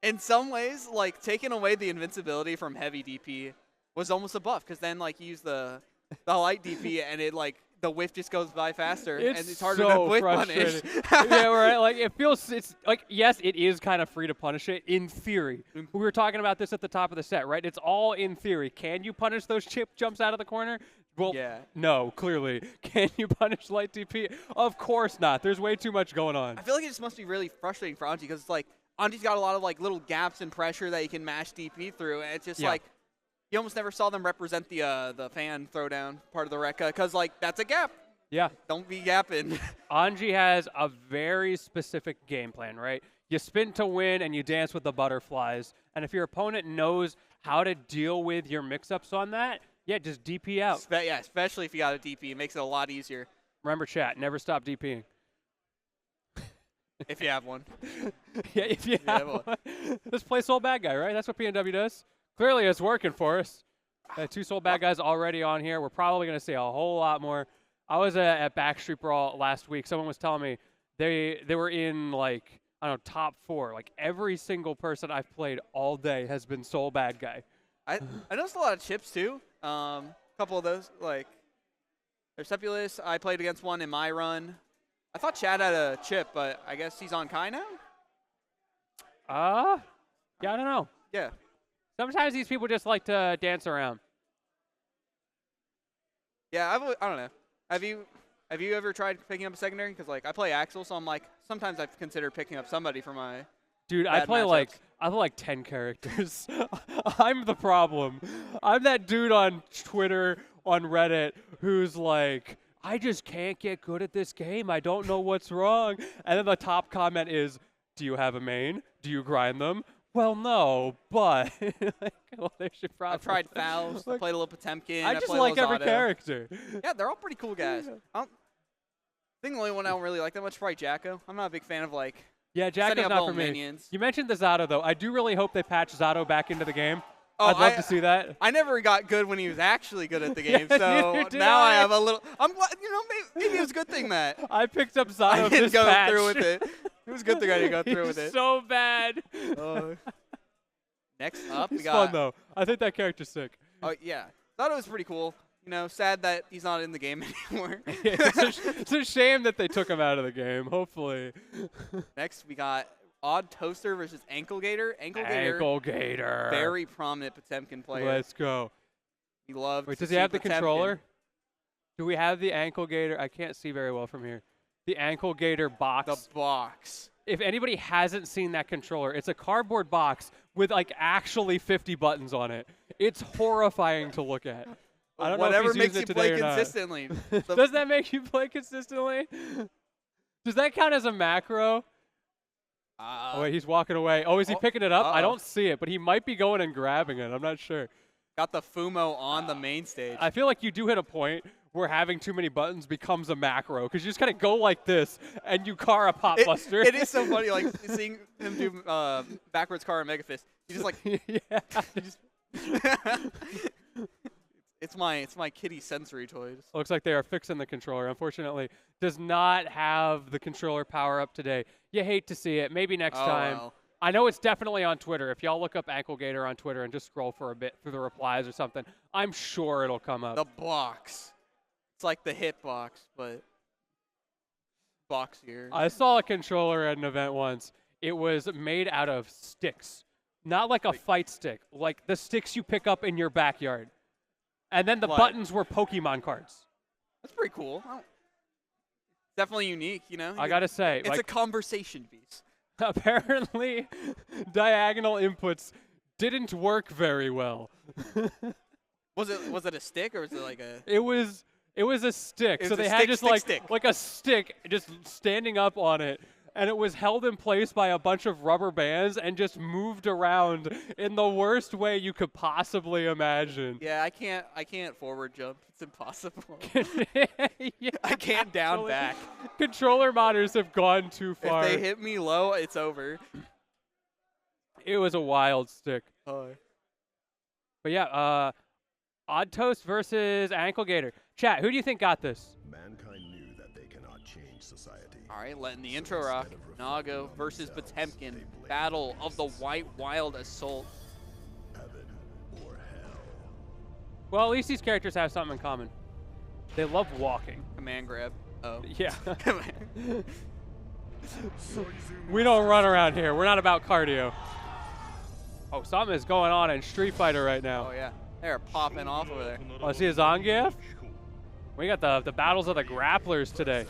In some ways, like, taking away the invincibility from heavy DP was almost a buff, because then, like, you use the light DP, and it, like, the whiff just goes by faster, and it's harder to whiff punish.
Yeah, right. Like, it feels, it's like, yes, it is kind of free to punish it in theory. We were talking about this at the top of the set, right? It's all in theory. Can you punish those chip jumps out of the corner? Well,
yeah.
No, clearly. Can you punish light DP? Of course not. There's way too much going on.
I feel like it just must be really frustrating for Anji, because it's like, Anji's got a lot of, like, little gaps in pressure that he can mash DP through, and it's just like, you almost never saw them represent the fan throwdown part of the Rekka, because, like, that's a gap.
Yeah.
Don't be gapping.
Anji has a very specific game plan, right? You spin to win and you dance with the butterflies. And if your opponent knows how to deal with your mix-ups on that, yeah, just DP out.
Yeah, especially if you got a DP. It makes it a lot easier.
Remember, chat, never stop DPing.
If you have one.
Yeah, if you have one. Let's play Soul Bad Guy, right? That's what PNW does. Clearly it's working for us. 2 Soul Bad Guys already on here. We're probably going to see a whole lot more. I was at Backstreet Brawl last week. Someone was telling me they were in, like, I don't know, top 4. Like, every single person I've played all day has been Soul Bad Guy.
I noticed a lot of chips, too. A couple of those, like, there's Sepulus. I played against one in my run. I thought Chad had a chip, but I guess he's on Kai now?
Yeah, I don't know.
Yeah.
Sometimes these people just like to dance around.
Yeah, I don't know. Have you ever tried picking up a secondary? Because, like, I play Axel, so I'm like, sometimes I've considered picking up somebody for my
Dude, I play like 10 characters. I'm the problem. I'm that dude on Twitter, on Reddit, who's like, I just can't get good at this game. I don't know what's wrong. And then the top comment is, do you have a main? Do you grind them? Well, no, but well, there's your problem.
I've tried Fouls. I played a little Potemkin.
I just like every character.
Yeah, they're all pretty cool guys. I think the only one I don't really like that much is probably Jacko. I'm not a big fan of, like,
yeah, Jacko's not for me.
Minions.
You mentioned the Zato, though. I do really hope they patch Zato back into the game.
Oh,
I'd love to see that.
I never got good when he was actually good at the game,
Yeah,
so
neither
now
did
I have a little. I'm glad, you know, maybe it was a good thing that
I picked up Zato
I didn't
this
go
patch.
through with it. It was a good thing I didn't go through with it.
So bad.
Next up,
He's
we got.
fun though. I think that character's sick.
Oh yeah, thought it was pretty cool. You know, sad that he's not in the game anymore.
It's a shame that they took him out of the game. Hopefully.
Next, we got Odd Toaster versus Ankle Gator. Ankle
Gator.
Very prominent Potemkin player.
Let's go.
He loved.
Wait, does he have the controller? Do we have the Ankle Gator? I can't see very well from here. The Ankle Gator box.
The box.
If anybody hasn't seen that controller, it's a cardboard box with like actually 50 buttons on it. It's horrifying to look at. I don't
Whatever
know if he's
makes
using
you
it
play
today or not.
consistently.
Does that make you play consistently? Does that count as a macro? Oh, wait, he's walking away. Oh, is he picking it up? I don't see it, but he might be going and grabbing it. I'm not sure.
Got the Fumo on the main stage.
I feel like you do hit a point where having too many buttons becomes a macro because you just kind of go like this and you car a pop buster.
It is so funny, like seeing him do backwards car and Mega Fist. You just like,
yeah.
it's my kitty sensory toys.
Looks like they are fixing the controller. Unfortunately, does not have the controller power up today. You hate to see it. Maybe next time.
Well.
I know it's definitely on Twitter. If y'all look up Ankle Gator on Twitter and just scroll for a bit through the replies or something, I'm sure it'll come up.
The box. It's like the hit box, but boxier.
I saw a controller at an event once. It was made out of sticks. Not like a fight stick, like the sticks you pick up in your backyard. And then the buttons were Pokemon cards.
That's pretty cool. Definitely unique, you know?
I got to say.
It's a conversation piece.
Apparently, diagonal inputs didn't work very well.
Was it a stick or was it like a?
It was a stick. So they had just like a stick just standing up on it, and it was held in place by a bunch of rubber bands and just moved around in the worst way you could possibly imagine.
Yeah, I can't forward jump. It's impossible.
Yeah,
I can't down back.
Controller modders have gone too far.
If they hit me low, it's over.
It was a wild stick.
Oh.
But yeah, Odd Toast versus Ankle Gator. Chat, who do you think got this?
Mankind knew that they cannot change society.
All right, letting the intro rock. Nago versus Potemkin. Battle of the White Wild Assault.
Heaven or hell.
Well, at least these characters have something in common. They love walking.
Command grab. Oh.
Yeah. We don't run around here. We're not about cardio. Oh, something is going on in Street Fighter right now.
Oh, yeah. They're popping off over there.
Oh, see a Zangief? We got the battles of the grapplers today.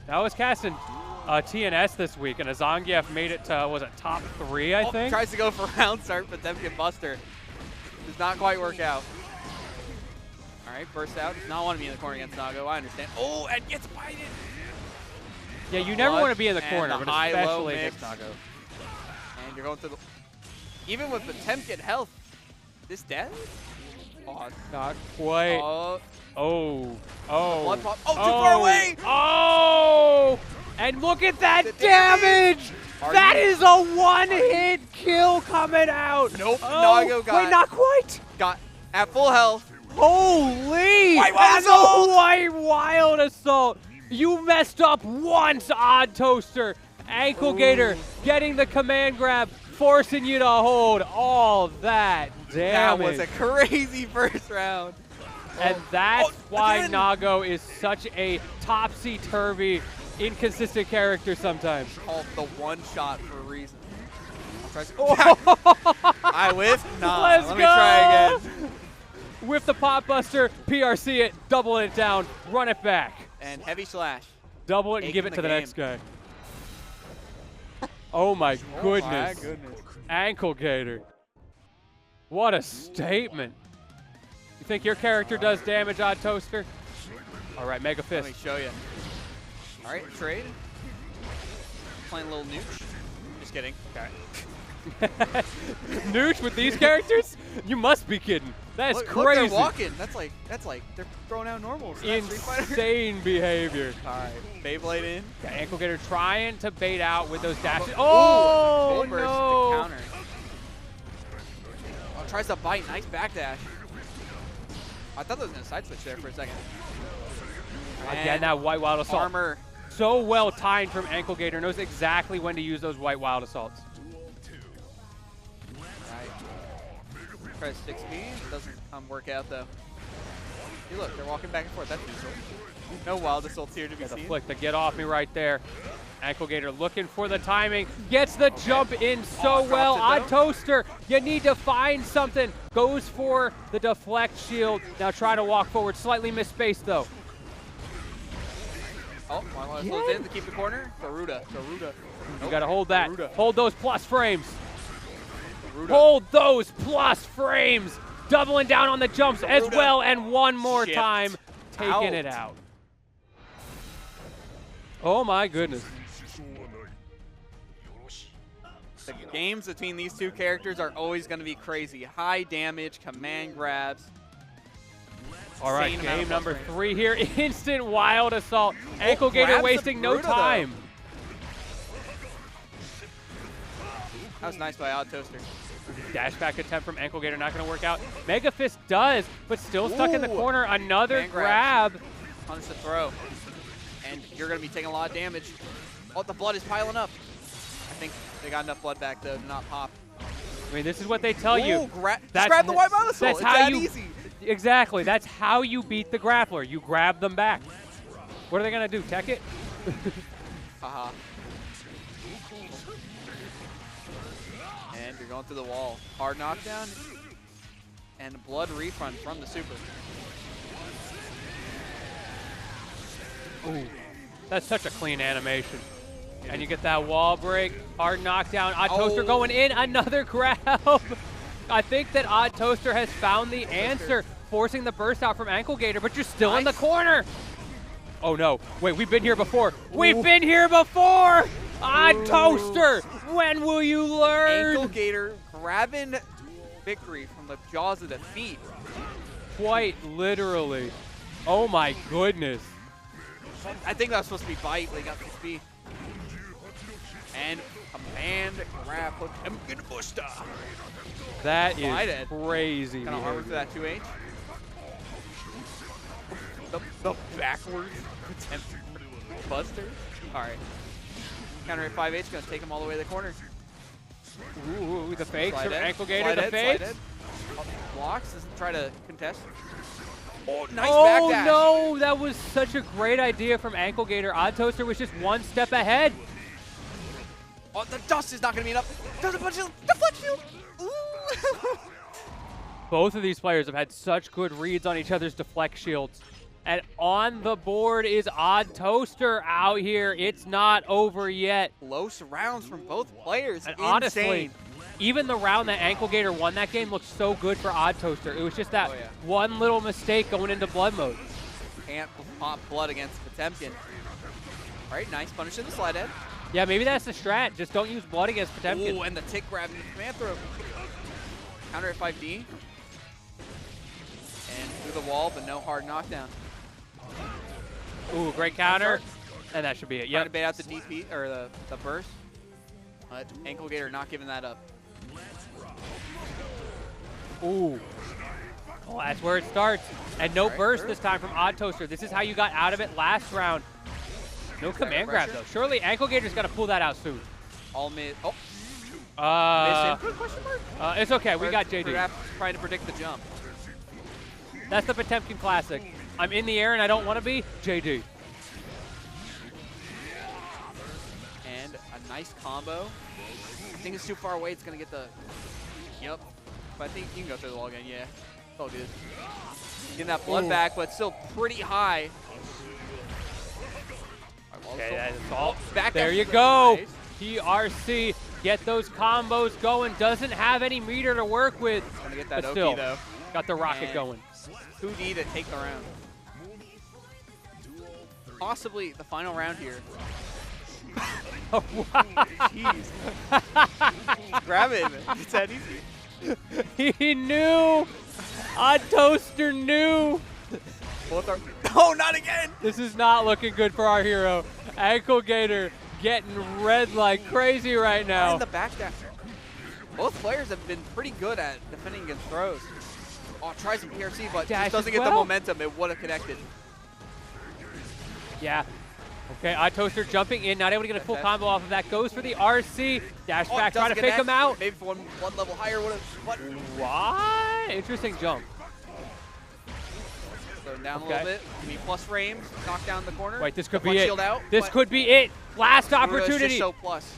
That was casting TNS this week, and a Zangief made it to, was it top 3, I think?
Tries to go for round start, but then get Buster. Does not quite work out. All right, burst out. Does not want to be in the corner against Nago. I understand. Oh, and gets bited.
Yeah, you never want to be in the
And
corner,
the
but
high-low
especially
mix.
against Nago.
And you're going through the... Even with Potemkin health, this dead? Oh,
Not quite.
oh,
Oh. Oh.
blood pop. Oh, too far away!
Oh! And look at that
The
damage!
Are
That
you-
is a one-hit kill coming out.
Nope,
Oh,
Nago got-
wait, not quite.
Got at full health.
Holy!
White Wild
That's
Assault!
a White Wild Assault. You messed up once, Odd Toaster. Ankle Gator getting the command grab, forcing you to hold all that damage.
That was a crazy first round.
And that's why
again.
Nago is such a topsy-turvy, inconsistent character sometimes.
Called the one shot for a reason.
Oh.
I whiffed. Nah,
Let's
let
go.
me try again.
With the pop buster, PRC it, double it down, run it back.
And heavy slash.
Double it and give it
Taking
to the
the
next guy. Oh my goodness.
Oh my goodness.
Ankle Gator. What a statement. You think your character does damage, Odd Toaster? All right, Mega
Let me
Fist.
show you. All right, trade. Playing a little nooch. Just kidding. Okay.
Nooch with these characters? You must be kidding. That's
Look,
crazy.
they're walking. That's like they're throwing out normals. That's Street Fighter.
Insane behavior.
All right, Beyblade in.
Got Ankle Gator trying to bait out with those dashes.
Ooh,
Oh,
full burst
no.
to counter. Oh, tries to bite. Nice backdash. I thought that was going to side switch there for a second.
Again,
And
that White Wild Assault.
armor.
So well timed from Ankle Gator. Knows exactly when to use those White Wild Assaults.
Right. Tries 6 speed. Doesn't work out though. See, look, they're walking back and forth. That's neutral. No wild assaults here to be
The
seen.
flick to get off me right there. Ankle Gator looking for the timing. Gets the jump in so
drops
well.
it,
Odd
though.
Toaster, you need to find something. Goes for the deflect shield. Now trying to walk forward. Slightly misspaced though.
Oh, wild assault in to keep the corner. Garuda.
You got to hold that.
Garuda.
Hold those plus frames.
Garuda.
Hold those plus frames. Doubling down on the jumps as
Garuda.
well. And one more
Shipped
time, taking
out.
it out. Oh my goodness.
The games between these two characters are always going to be crazy. High damage, command grabs.
All right,
Insane amount
game
of
number
plus
3 here. Instant Wild Assault. Ankle Gator
grabs the
wasting no
Garuda, though.
time.
That was nice by Odd Toaster.
Dash back attempt from Ankle Gator, not going to work out. Mega Fist does, but still stuck in the
Ooh.
corner. Another
Man grab.
grab.
Punish the throw. And you're going to be taking a lot of damage. Oh, the blood is piling up. I think they got enough blood back, though, to not pop.
I mean, this is what they tell you.
Ooh, just grab the white wild assault.
That's
It's
how
that
you,
easy.
Exactly. That's how you beat the grappler. You grab them back. What are they going to do? Tech it?
Haha. And you're going through the wall. Hard knockdown. And blood refund from the super.
Ooh, that's such a clean animation. And you get that wall break, hard knockdown. Odd Toaster
Oh.
going in, another grab. I think that Odd Toaster has found the answer, forcing the burst out from Ankle Gator, but you're still in the
Nice.
corner. Oh no, wait, we've been here before. We've been here before! Odd Toaster, when will you learn?
Ankle Gator grabbing victory from the jaws of defeat.
Quite literally. Oh my goodness.
I think that was supposed to be bite, but he got 6B. And command grab hook. I'm gonna buster.
That
Slide
is
it.
crazy.
Kind of hard for that 2H. The backwards buster. All right. Counter at 5H, gonna take him all the way to the corner.
Ooh, the fakes from
Slide
Ankle
it,
Gator,
slide
the
it, slide
fakes.
it. Blocks, doesn't try to contest. Oh, nice
Oh
backdash.
no, that was such a great idea from Ankle Gator. Odd Toaster was just one step ahead.
Oh, the dust is not gonna be enough. Does a bunch of deflect shield. Ooh.
Both of these players have had such good reads on each other's deflect shields. And on the board is Odd Toaster out here. It's not over yet.
Close rounds from both players.
And
Insane.
honestly, even the round that Ankle Gator won that game looked so good for Odd Toaster. It was just that one little mistake going into blood mode.
Can't pop blood against Potemkin. All right, nice punish in the slide head.
Yeah, maybe that's the strat. Just don't use blood against Potemkin.
Ooh, and the tick grab in the command throw. Counter at 5D. And through the wall, but no hard knockdown.
Ooh, great counter. And that should be it.
Trying to
Yep.
bait out the DP, or the burst. But Ankle Gator not giving that up.
Ooh. Well, that's where it starts. And no
Right,
burst
sure.
this time from Odd Toaster. This is how you got out of it last round. No command grab,
pressure.
though. Surely Ankle Gator's got to pull that out soon.
All mid. Oh,
Uh,
miss input question mark?
it's okay. We
Or
got JD.
perhaps trying to predict the jump.
That's the Potemkin Classic. I'm in the air and I don't want to be. JD.
And a nice combo. I think it's too far away. It's going to get the... Yep. But I think you can go through the wall again. Yeah. It's all good. Getting that blood
Ooh.
back, but still pretty high. All right, well,
Okay,
still-
that's all.
back
There
dash
you
is
go.
nice.
TRC. Get those combos going. Doesn't have any meter to work with.
Gonna get that
But
Oki,
still,
though.
got the rocket
And
going.
2D to take the round. Possibly the final round here.
Oh, wow.
Jeez. Grab it. It's that easy.
He knew. Odd Toaster knew.
Both are... Oh, not again!
This is not looking good for our hero. Ankle Gator getting red like crazy right now.
And the backdash. Both players have been pretty good at defending against throws. Oh, tries some PRC, but
Dash
just doesn't
as
get the
well.
momentum. It would have connected.
Yeah. Okay, Odd Toaster jumping in, not able to get a full combo off of that. Goes for the RC. Dash
Oh,
back, trying to
doesn't
fake him
connect.
out.
Maybe for one level higher would have. What?
What? Interesting jump.
Slow him down a
Okay.
little bit. Give me plus frames. Knock down the corner.
Wait, this could be
One
it.
shield out,
This
but-
could be it. Last
Ooh, it's just
opportunity.
so plus.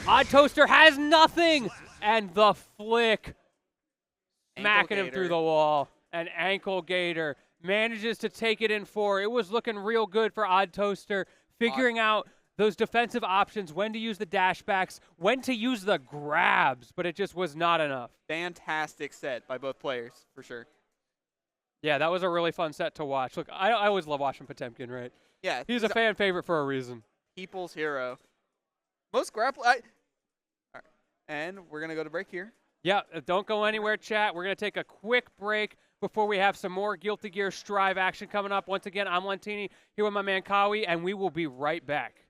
Odd Toaster has nothing. And the flick.
Ankle
Smacking him
Gator.
through the wall. And Ankle Gator manages to take it in 4. It was looking real good for Odd Toaster. Figuring out those defensive options, when to use the dashbacks, when to use the grabs, but it just was not enough.
Fantastic set by both players, for sure.
Yeah, that was a really fun set to watch. Look, I always love watching Potemkin, right?
Yeah,
He's a fan favorite for a reason.
people's hero. Most grapple. All right. And we're going to go to break here.
Yeah, don't go anywhere, chat. We're going to take a quick break before we have some more Guilty Gear Strive action coming up. Once again, I'm Lentini here with my man Kawi, and we will be right back.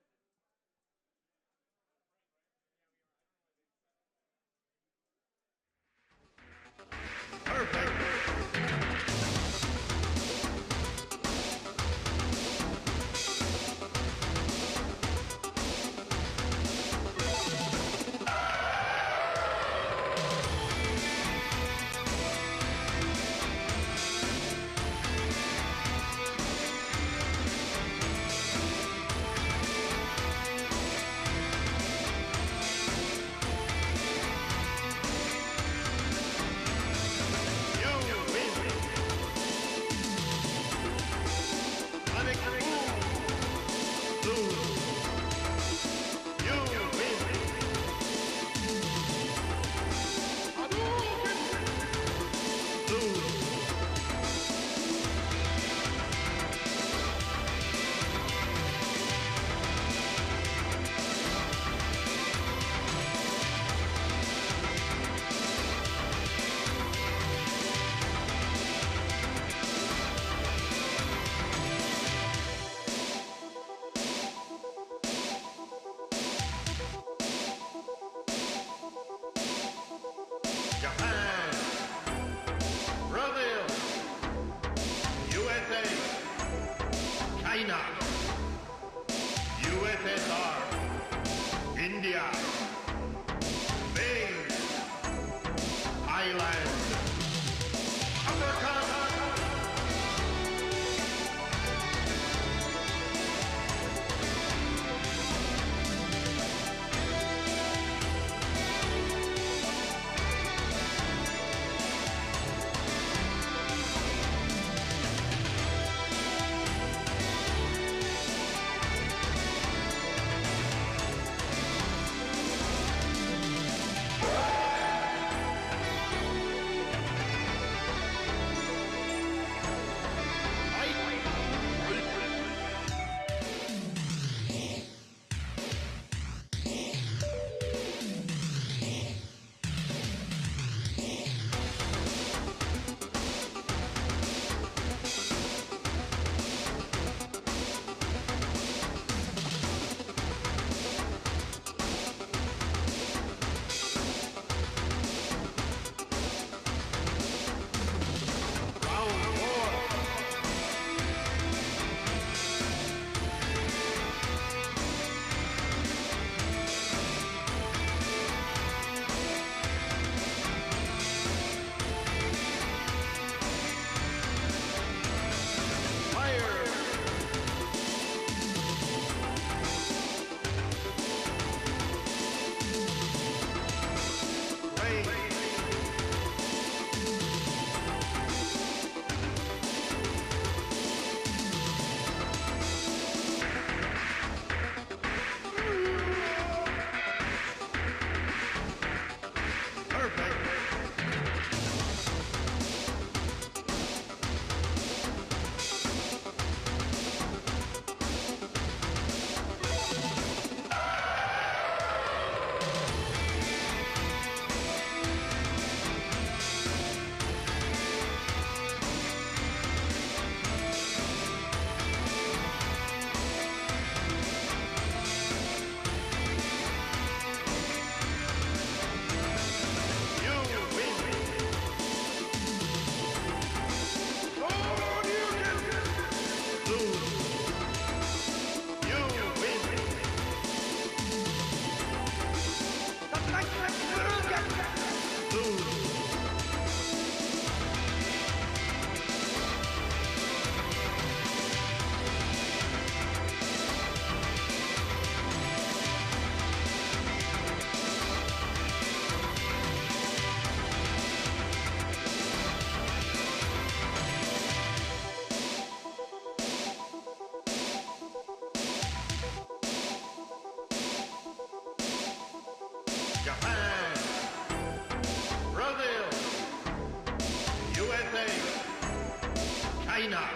China,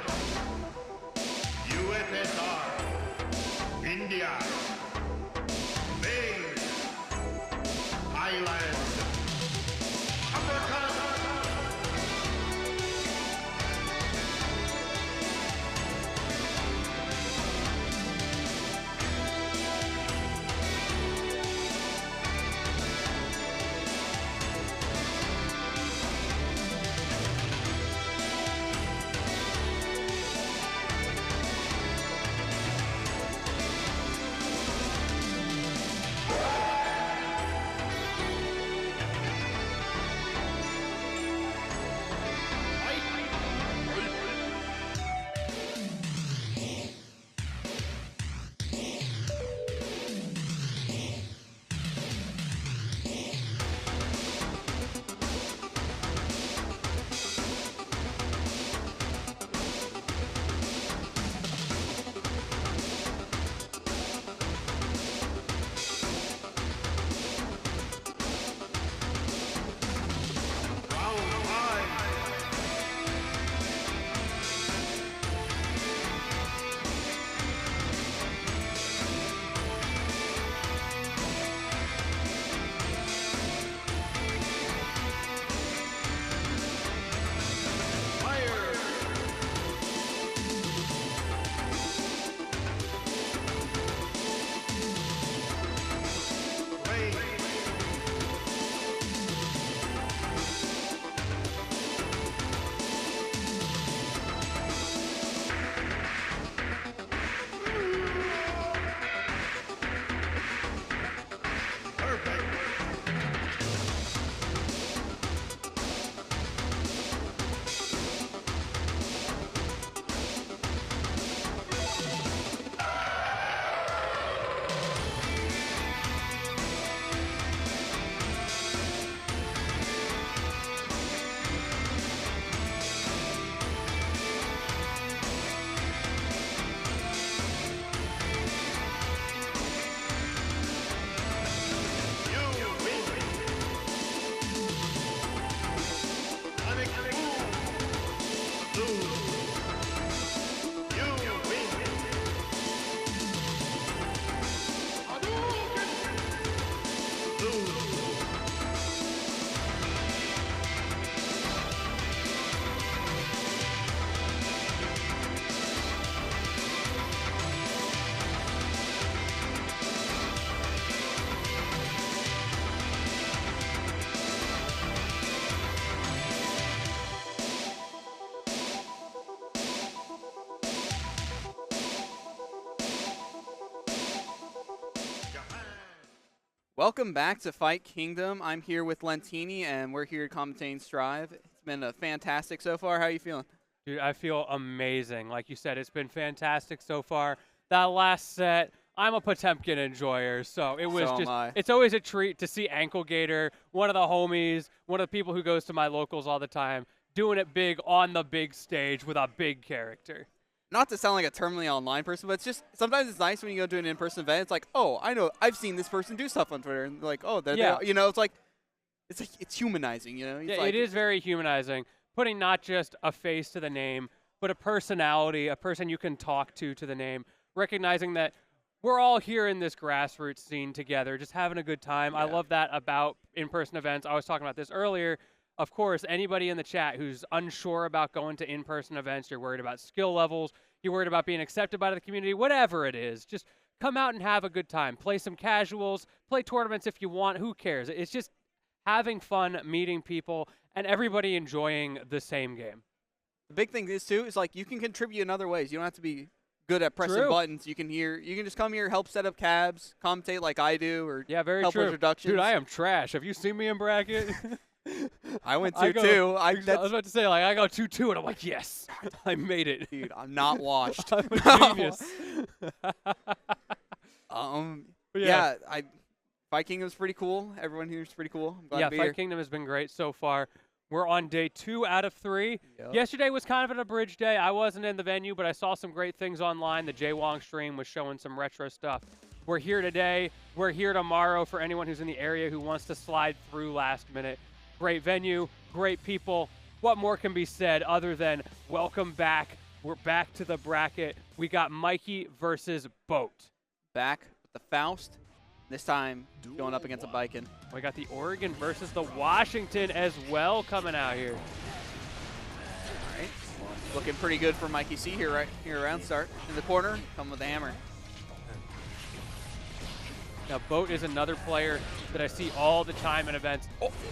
USSR, India, Spain, Thailand, Africa.
Welcome back to Fight Kingdom. I'm here with Lentini, and we're here commentating Strive. It's been fantastic so far. How are you feeling?
Dude, I feel amazing. Like you said, it's been fantastic so far. That last set, I'm a Potemkin enjoyer, so it was
So am
just,
I.
it's always a treat to see Ankle Gator, one of the homies, one of the people who goes to my locals all the time, doing it big on the big stage with a big character.
Not to sound like a terminally online person, but it's just sometimes it's nice when you go to an in-person event. It's like, oh, I know, I've seen this person do stuff on Twitter, and like, oh, they're
Yeah.
you know, it's like it's humanizing, you know. It's
Yeah,
like,
it is very humanizing, putting not just a face to the name, but a personality, a person you can talk to the name, recognizing that we're all here in this grassroots scene together, just having a good time. I
Yeah.
love that about in-person events. I was talking about this earlier. Of course, anybody in the chat who's unsure about going to in-person events, you're worried about skill levels, you're worried about being accepted by the community, whatever it is, just come out and have a good time. Play some casuals, play tournaments if you want, who cares? It's just having fun, meeting people, and everybody enjoying the same game.
the big thing is too is like you can contribute in other ways. You don't have to be good at pressing
True.
buttons. You can just come here, help set up cabs, commentate like I do, or
Yeah, very
help with
true.
introductions.
Dude, I am trash. Have you seen me in bracket?
I went
I
2-2.
go-
I,
I was
that's,
about to say, like, I go 2-2, and I'm like, yes, I made it.
dude, I'm not washed.
I'm a genius. But
yeah, Fight Kingdom's pretty cool. Everyone here's pretty cool. I'm glad
yeah,
to be
Fight
here.
Kingdom has been great so far. We're on day 2 out of 3.
Yep.
Yesterday was kind of an abridged day. I wasn't in the venue, but I saw some great things online. The Jay Wong stream was showing some retro stuff. We're here today. We're here tomorrow for anyone who's in the area who wants to slide through last minute. Great venue, great people. what more can be said other than welcome back. We're back to the bracket. We got Mikey versus Boat.
Back with the Faust. This time going up against a Biken.
We got the Oregon versus the Washington as well coming out here.
All right. Looking pretty good for Mikey C here, right here around start. In the corner, coming with the hammer.
Now, Boat is another player that I see all the time in events.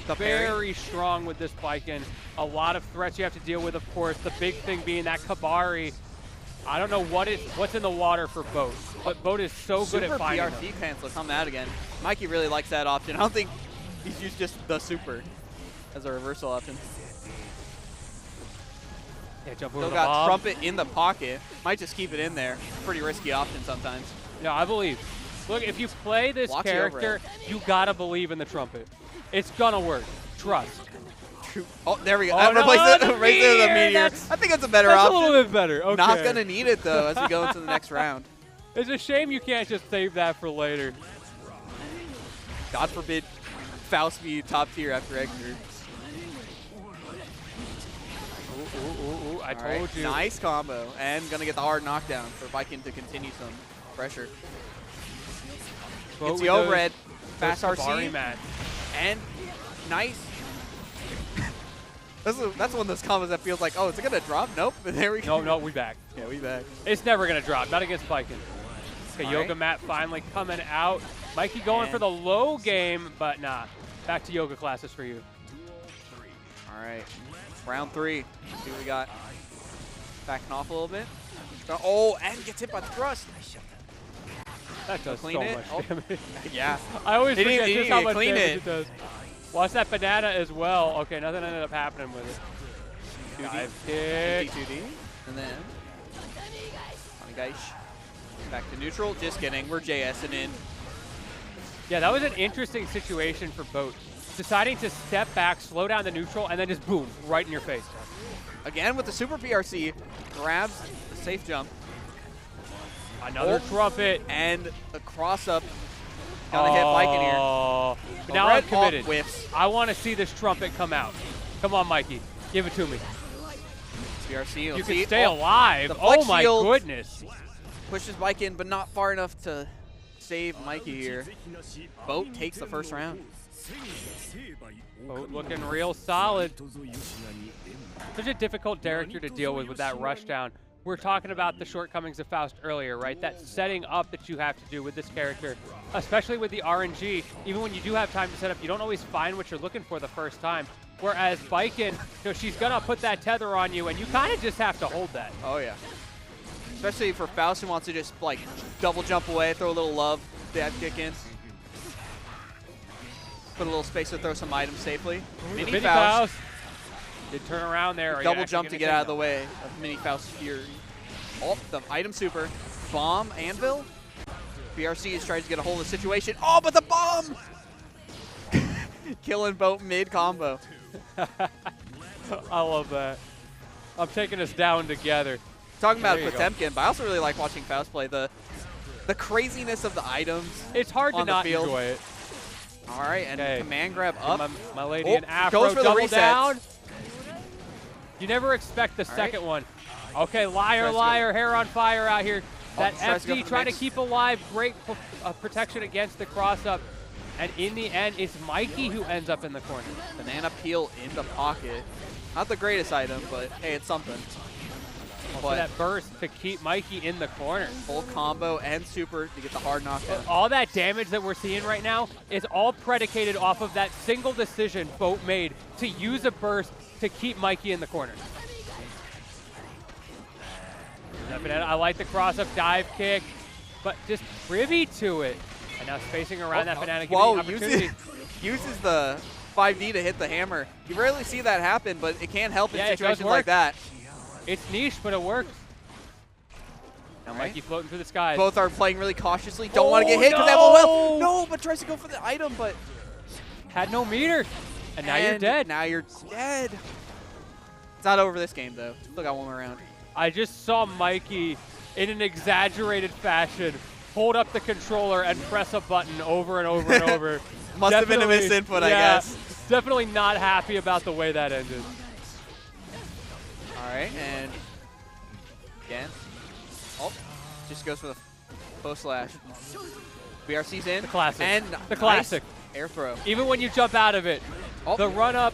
The parry.
Very strong with this Biken. A lot of threats you have to deal with, of course. The big thing being that Kabari. I don't know what's in the water for Boat, but Boat is so good at finding them.
Super PRC cancel coming out again. Mikey really likes that option. I don't think he's used just the super as a reversal option.
Yeah, jump over
Still
the
got
bob.
Trumpet in the pocket. Might just keep it in there. Pretty risky option sometimes.
Yeah, I believe. Look, if you play this
Watch
character, you gotta believe in the Trumpet. It's gonna work. Trust.
Oh, there we go.
Oh,
That
no,
replaces
the
the meteor.
meteor.
I think that's a better
That's
option.
a little bit better. Okay.
Not going to need it, though, as we go into the next round.
It's a shame you can't just save that for later.
God forbid Faust be top tier after Exeter.
Ooh, I
All right,
told you.
Nice combo. And going to get the hard knockdown for Viking to continue some pressure.
Boat
Gets the
with
overhead.
those
Fast
Kabari
RC.
match.
And nice. That's one of those combos that feels like, oh, is it going to drop? Nope. But there we go.
No, we back.
Yeah, we back.
It's never gonna drop. Not against Viking. Okay,
All
Yoga
right.
Mat finally coming out. Mikey going for the low game, but nah. Back to yoga classes for you.
All right. Round 3. See what we got. Backing off a little bit. Oh, and gets hit by the thrust.
That does so
Clean it.
much
Oh.
damage.
Yeah.
I always
He
forget
didn't
just how
even
much
clean
damage
it.
it does. Watch that banana as well. Okay, nothing ended up happening with it.
2D.
Dive kick.
2D. And then Guys. Back to neutral. Just kidding. We're JSing in.
Yeah, that was an interesting situation for Boat. Deciding to step back, slow down the neutral, and then just boom, right in your face.
Again with the super PRC. Grabs the safe jump.
Another trumpet.
And a cross up. Gonna hit Viking here.
Oh, but now I'm
Red Hawk
committed.
whiffs.
I want to see this trumpet come out. Come on, Mikey. Give it to me.
PRC.
You
Let's
can
see.
stay
Oh,
alive.
the
Oh,
flex
my
shield.
goodness.
Pushes Viking, but not far enough to save Mikey here. Boat takes the first round.
Boat looking real solid. Such a difficult character to deal with that rush down. We're talking about the shortcomings of Faust earlier, right? That setting up that you have to do with this character, especially with the RNG. Even when you do have time to set up, you don't always find what you're looking for the first time. Whereas Viking, she's going to put that tether on you, and you kind of just have to hold that.
Oh, yeah. Especially for Faust who wants to just, like, double jump away, throw a little love, dab kick in. Put a little space to throw some items safely. Mini Faust.
Did turn around there. Are you
Double
actually
jump
gonna
to get
take
out of
that?
the way of Mini Faust Fury. Oh, the item super. Bomb, Anvil. BRC is trying to get a hold of the situation. Oh, but the bomb! Killing Boat mid-combo.
I love that. I'm taking us down together.
Talking about
There you go.
Potemkin, but I also really like watching Faust play. The craziness of the items.
It's hard to
on the
not
field.
enjoy it.
All right, and
Okay.
command grab
Give
up.
My lady
Oh,
in Afro
goes for the
double
reset.
down. You never expect the
All
second one. Okay, liar,
Tries to
liar, hair on fire out here. That
tries to go
FD
for the
trying to
mix.
keep alive. Great protection against the cross-up. And in the end, it's Mikey who ends up in the corner.
Banana peel in the pocket. Not the greatest item, but hey, it's something.
For
But
that burst to keep Mikey in the corner.
full combo and super to get the hard knockdown.
All that damage that we're seeing right now is all predicated off of that single decision Boat made to use a burst to keep Mikey in the corner. That banana, I like the cross-up dive kick, but just privy to it. And now spacing around that banana, giving
Whoa,
the opportunity.
uses the 5D to hit the hammer. You rarely see that happen, but it can help in
Yeah, it does
situations
work.
like that.
It's niche, but it works. Now
All right.
Mikey floating through the skies.
Both are playing really cautiously. Don't
Oh,
want to get hit because they have a well. No, but tries to go for the item, but
Had no meter. And now you're dead.
Now you're dead. It's not over this game, though. Still got one more round.
I just saw Mikey, in an exaggerated fashion, hold up the controller and press a button over and over and over.
Must have been a
Definitely-
misinput, I
yeah,
guess.
Definitely not happy about the way that ended.
right, and again. Oh, just goes for the post slash. BRC's in.
The classic.
And
The classic.
nice air throw.
Even when you jump out of it,
Oh.
the run up.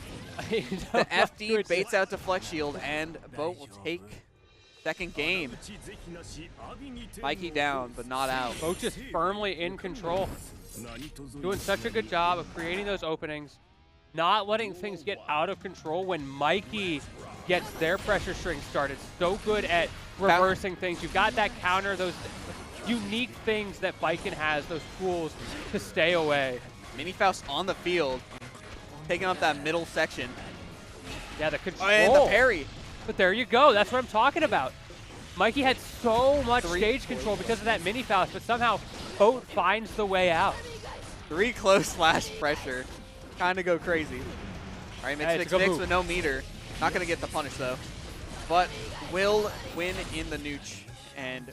The FD baits out to flex shield, and Boat will take second game. Mikey down, but not out.
Boat just firmly in control. Doing such a good job of creating those openings, not letting things get out of control when Mikey gets their pressure string started. So good at reversing things. You've got that counter, those unique things that Viking has, those tools to stay away.
Mini Faust on the field, taking up that middle section.
Yeah, the control.
And the parry.
But there you go. That's what I'm talking about. Mikey had so much stage control because of that mini Faust, but somehow Boat finds the way out.
3 close slash pressure. Kind of go crazy. All right, mix with no meter. Not going to get the punish, though. But will win in the nooch. And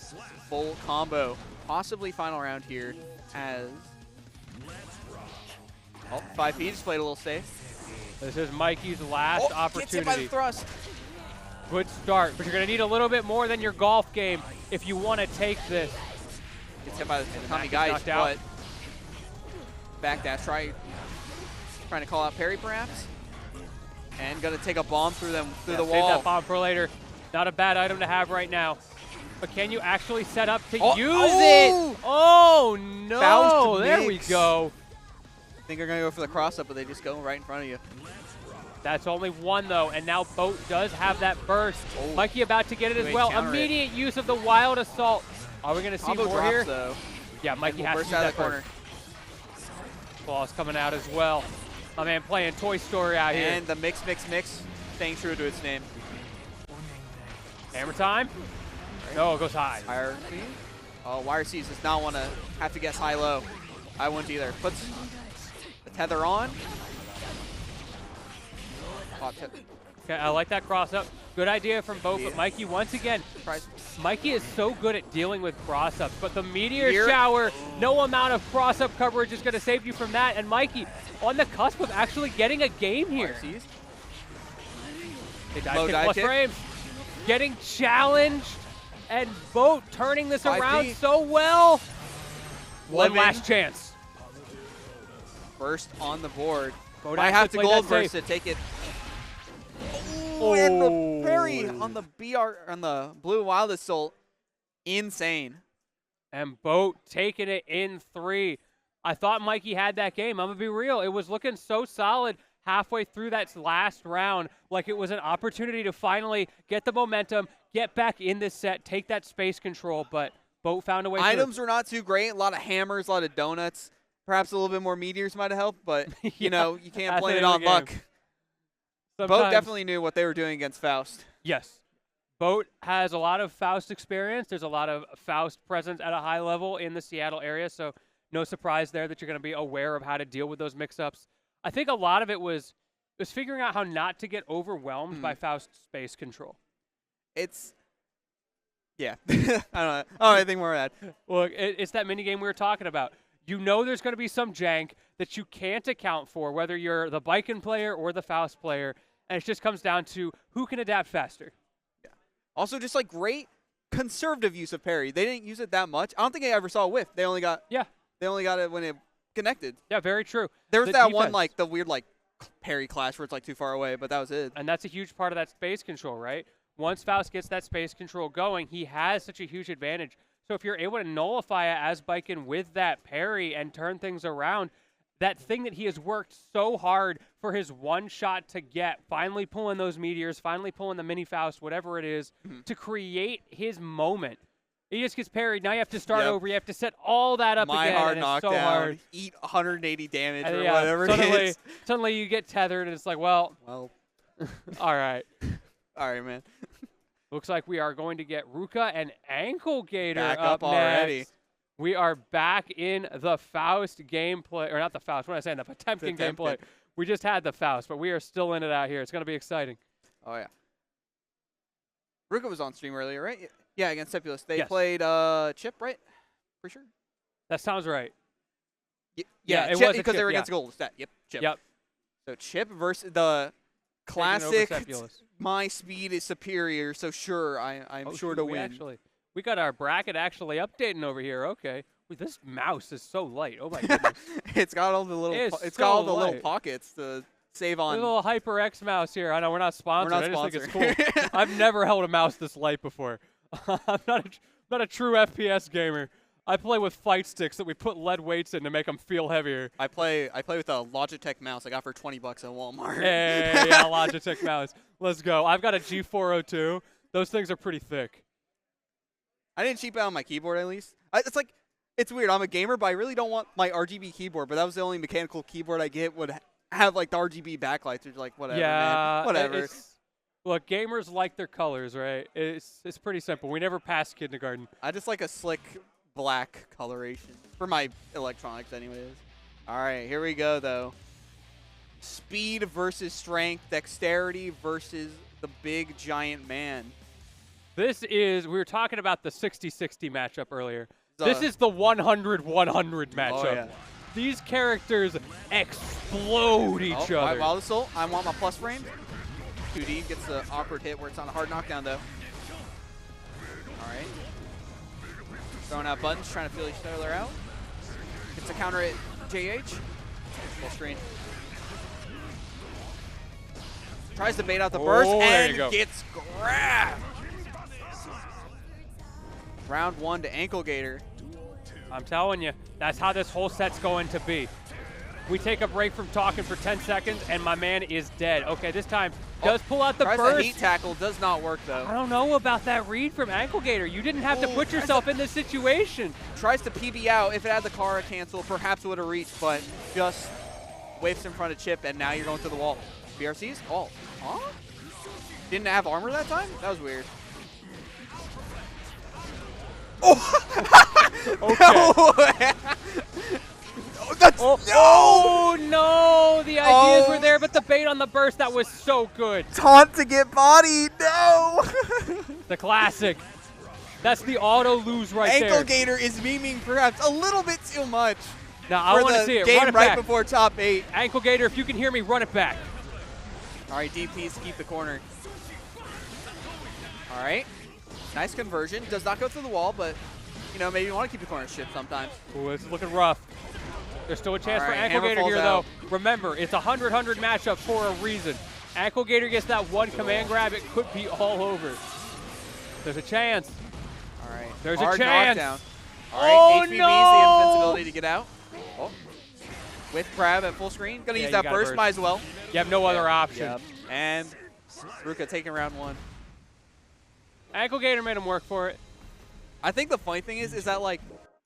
full combo. Possibly final round here as... Oh, 5P just played a little safe.
This is Mikey's last opportunity.
Gets hit by the thrust.
Good start, but you're going to need a little bit more than your golf game if you want to take this.
Gets hit by the Tommy Geist, but back dash, trying to call out parry perhaps. And going to take a bomb through the wall.
Save that bomb for later. Not a bad item to have right now. But can you actually set up to use it? Oh, no.
Faust
there
mix.
we go.
I think they're going to go for the cross-up, but they just go right in front of you.
That's only one, though, and now Boat does have that burst. Mikey about to get it as well. Immediate use of the Wild Assault. Are we going to see
Combo
more
drops,
here?
though.
Yeah, Mikey has to use
out
that
of the corner.
Ball's coming out as well. My man playing Toy Story out here.
And the mix, staying true to its name.
Hammer time? No, it goes high.
Higher C? Oh, Wire Seas does not want to have to guess high-low. I wouldn't either. Puts the tether on.
Okay, I like that cross-up. Good idea from Boat, but Mikey, once again, Mikey is so good at dealing with cross-ups, but the Meteor Shower, no amount of cross-up coverage is going to save you from that, and Mikey on the cusp of actually getting a game here. Dive kick plus frames. Getting challenged, and Boat turning this around so well. One last chance.
Burst on the board.
Boat
I have to gold burst to take it. Oh, and the parry on the blue Wild Assault. Insane.
And Boat taking it in 3. I thought Mikey had that game. I'm going to be real. It was looking so solid halfway through that last round, like it was an opportunity to finally get the momentum, get back in this set, take that space control, but Boat found a way
Items were not too great. A lot of hammers, a lot of donuts. Perhaps a little bit more meteors might have helped, but, you know, you can't blame it on luck. Boat definitely knew what they were doing against Faust.
Yes. Boat has a lot of Faust experience. There's a lot of Faust presence at a high level in the Seattle area, so no surprise there that you're going to be aware of how to deal with those mix-ups. I think a lot of it was figuring out how not to get overwhelmed by Faust's space control.
Yeah. I don't know anything more of that.
Well, it's that mini game we were talking about. You know there's going to be some jank that you can't account for, whether you're the Viking player or the Faust player, and it just comes down to who can adapt faster.
Yeah. Also, just like great conservative use of parry. They didn't use it that much. I don't think I ever saw a whiff. They only got it when it connected.
Yeah, very true.
There was that one like the weird like parry clash where it's like too far away, but that was it.
And that's a huge part of that space control, right? Once Faust gets that space control going, he has such a huge advantage. So if you're able to nullify it as Viking with that parry and turn things around, that thing that he has worked so hard for his one shot to get, finally pulling those meteors, finally pulling the mini Faust, whatever it is, to create his moment. He just gets parried. Now you have to start over. You have to set all that up again.
Hard
and
knockdown.
It's so hard.
Eat 180 damage or
yeah,
whatever it is.
Suddenly you get tethered, and it's like, well, all right.
All right, man.
Looks like we are going to get Ruka and Ankle Gator
back
up
already.
Next. We are back in the Faust gameplay, or not the Faust, what am I saying? The Potemkin gameplay. We just had the Faust, but we are still in it out here. It's going to be exciting.
Oh, yeah. Ruka was on stream earlier, right? Yeah, against Sepulus. They
yes.
played Chip, right? For sure.
That sounds right.
Yeah,
it
Chip,
was
because
Chip,
they were against Gold. Yep, Chip.
Yep.
So Chip versus the Classic.
Sepulus.
My speed is superior, so sure, I'm sure to win.
We got our bracket actually updating over here. Okay. Wait, this mouse is so light. Oh my goodness.
It's got all the little.
It's
Got all
so
the little
light.
pockets to save on.
A little HyperX mouse here. I know we're not sponsored.
We're not
I just
sponsored.
think it's cool. I've never held a mouse this light before. I'm not a true FPS gamer. I play with fight sticks that we put lead weights in to make them feel heavier.
I play with a Logitech mouse I got for $20 at Walmart.
Hey, yeah, Logitech mouse. Let's go. I've got a G402. Those things are pretty thick.
I didn't cheap out on my keyboard at least. It's weird. I'm a gamer, but I really don't want my RGB keyboard. But that was the only mechanical keyboard I get would have like the RGB backlights. It's like whatever, man. Whatever.
Look, gamers like their colors, right? It's pretty simple. We never passed kindergarten.
I just like a slick black coloration for my electronics anyways. All right, here we go though. Speed versus strength, dexterity versus the big giant man.
We were talking about the 60-60 matchup earlier. This is the 100-100 matchup.
Oh, yeah.
These characters explode each other.
Wild Assault, I want my plus frame. 2D gets the awkward hit where it's on a hard knockdown though. All right. Throwing out buttons, trying to feel each other out. Gets a counter at JH. Full screen. Tries to bait out the burst and gets grabbed. Round 1 to Ankle Gator.
I'm telling you, that's how this whole set's going to be. We take a break from talking for 10 seconds, and my man is dead. Okay, this time does pull out the
burst.
burst.
The heat tackle does not work, though.
I don't know about that read from Ankle Gator. You didn't have to put yourself in this situation.
Tries to PB out. If it had the Kara cancel, perhaps it would have reached, but just waves in front of Chip, and now you're going to the wall. BRCs? Oh. Huh? Didn't have armor that time? That was weird.
Oh! Okay.
No!
No! The ideas were there, but the bait on the burst, that was so good.
Taunt to get bodied. No!
The classic. That's the auto lose right there.
Ankle Gator is memeing perhaps a little bit too much.
Now I want to see it.
Game
Run it
right
back.
before top 8.
Ankle Gator, if you can hear me, run it back.
All right, DPs keep the corner. All right. Nice conversion. Does not go through the wall, but, you know, maybe you want to keep the corner ship sometimes.
Ooh, this is looking rough. There's still a chance for
right,
Ankle
hammer
Gator here,
falls
though. Remember, it's a 100-100 matchup for a reason. Ankle Gator gets that one command grab, it could be all over. There's a chance.
All right.
There's
Hard
a chance.
Knockdown. All right, HBB's
no!
the invincibility to get out. Oh. With grab at full screen. Gonna use that burst, might as well.
You have no other option.
Yep. And Ruka taking round 1.
Ankle Gator made him work for it.
I think the funny thing is that, like,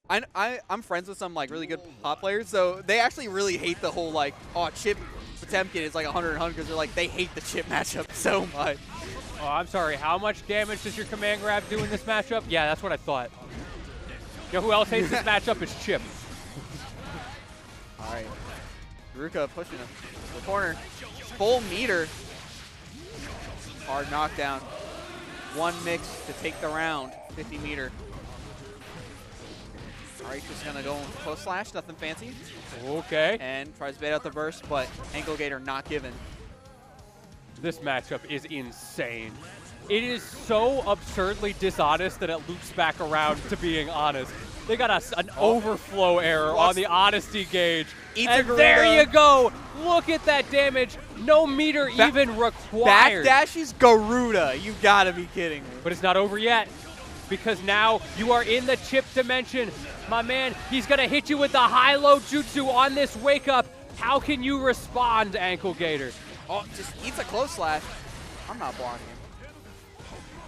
I'm friends with some, like, really good pop players, so they actually really hate the whole, like, oh, Chip Potemkin is, like, 100 because they're like, they hate the Chip matchup so much.
Oh, I'm sorry. How much damage does your command grab do in this matchup? Yeah, that's what I thought. You know who else hates this matchup? Is Chip.
All right. Ruka pushing him to the corner. Full meter. Hard knockdown. 1 mix to take the round. 50 meter. All right, just gonna go close slash, nothing fancy.
Okay.
And tries to bait out the burst, but Ankle Gator not given.
This matchup is insane. It is so absurdly dishonest that it loops back around to being honest. They got an overflow error on the honesty gauge. And there you go. Look at that damage. No meter even required.
Backdashes Garuda. You gotta be kidding me.
But it's not over yet, because now you are in the Chip dimension. My man, he's going to hit you with the high-low jutsu on this wake-up. How can you respond, Ankle Gator?
Oh, just eats a close slash. I'm not blocking.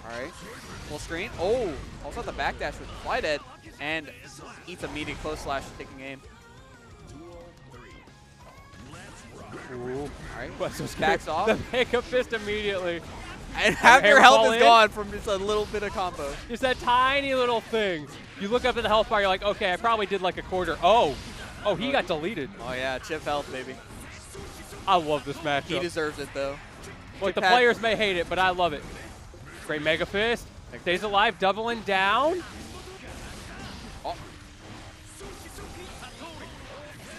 All right. Full screen. Oh, also the backdash with fly dead. And eats immediate close slash taking aim.
Ooh.
All right.
Backs
Backs off.
The make-up fist immediately.
And half your health is gone from just a little bit of combo.
Just that tiny little thing. You look up at the health bar, you're like, okay, I probably did like a quarter. Oh, he got deleted.
Oh, yeah, Chip health, baby.
I love this matchup.
He deserves it, though.
Look, the players may hate it, but I love it. Great Mega Fist. Stays alive, doubling down.
Oh.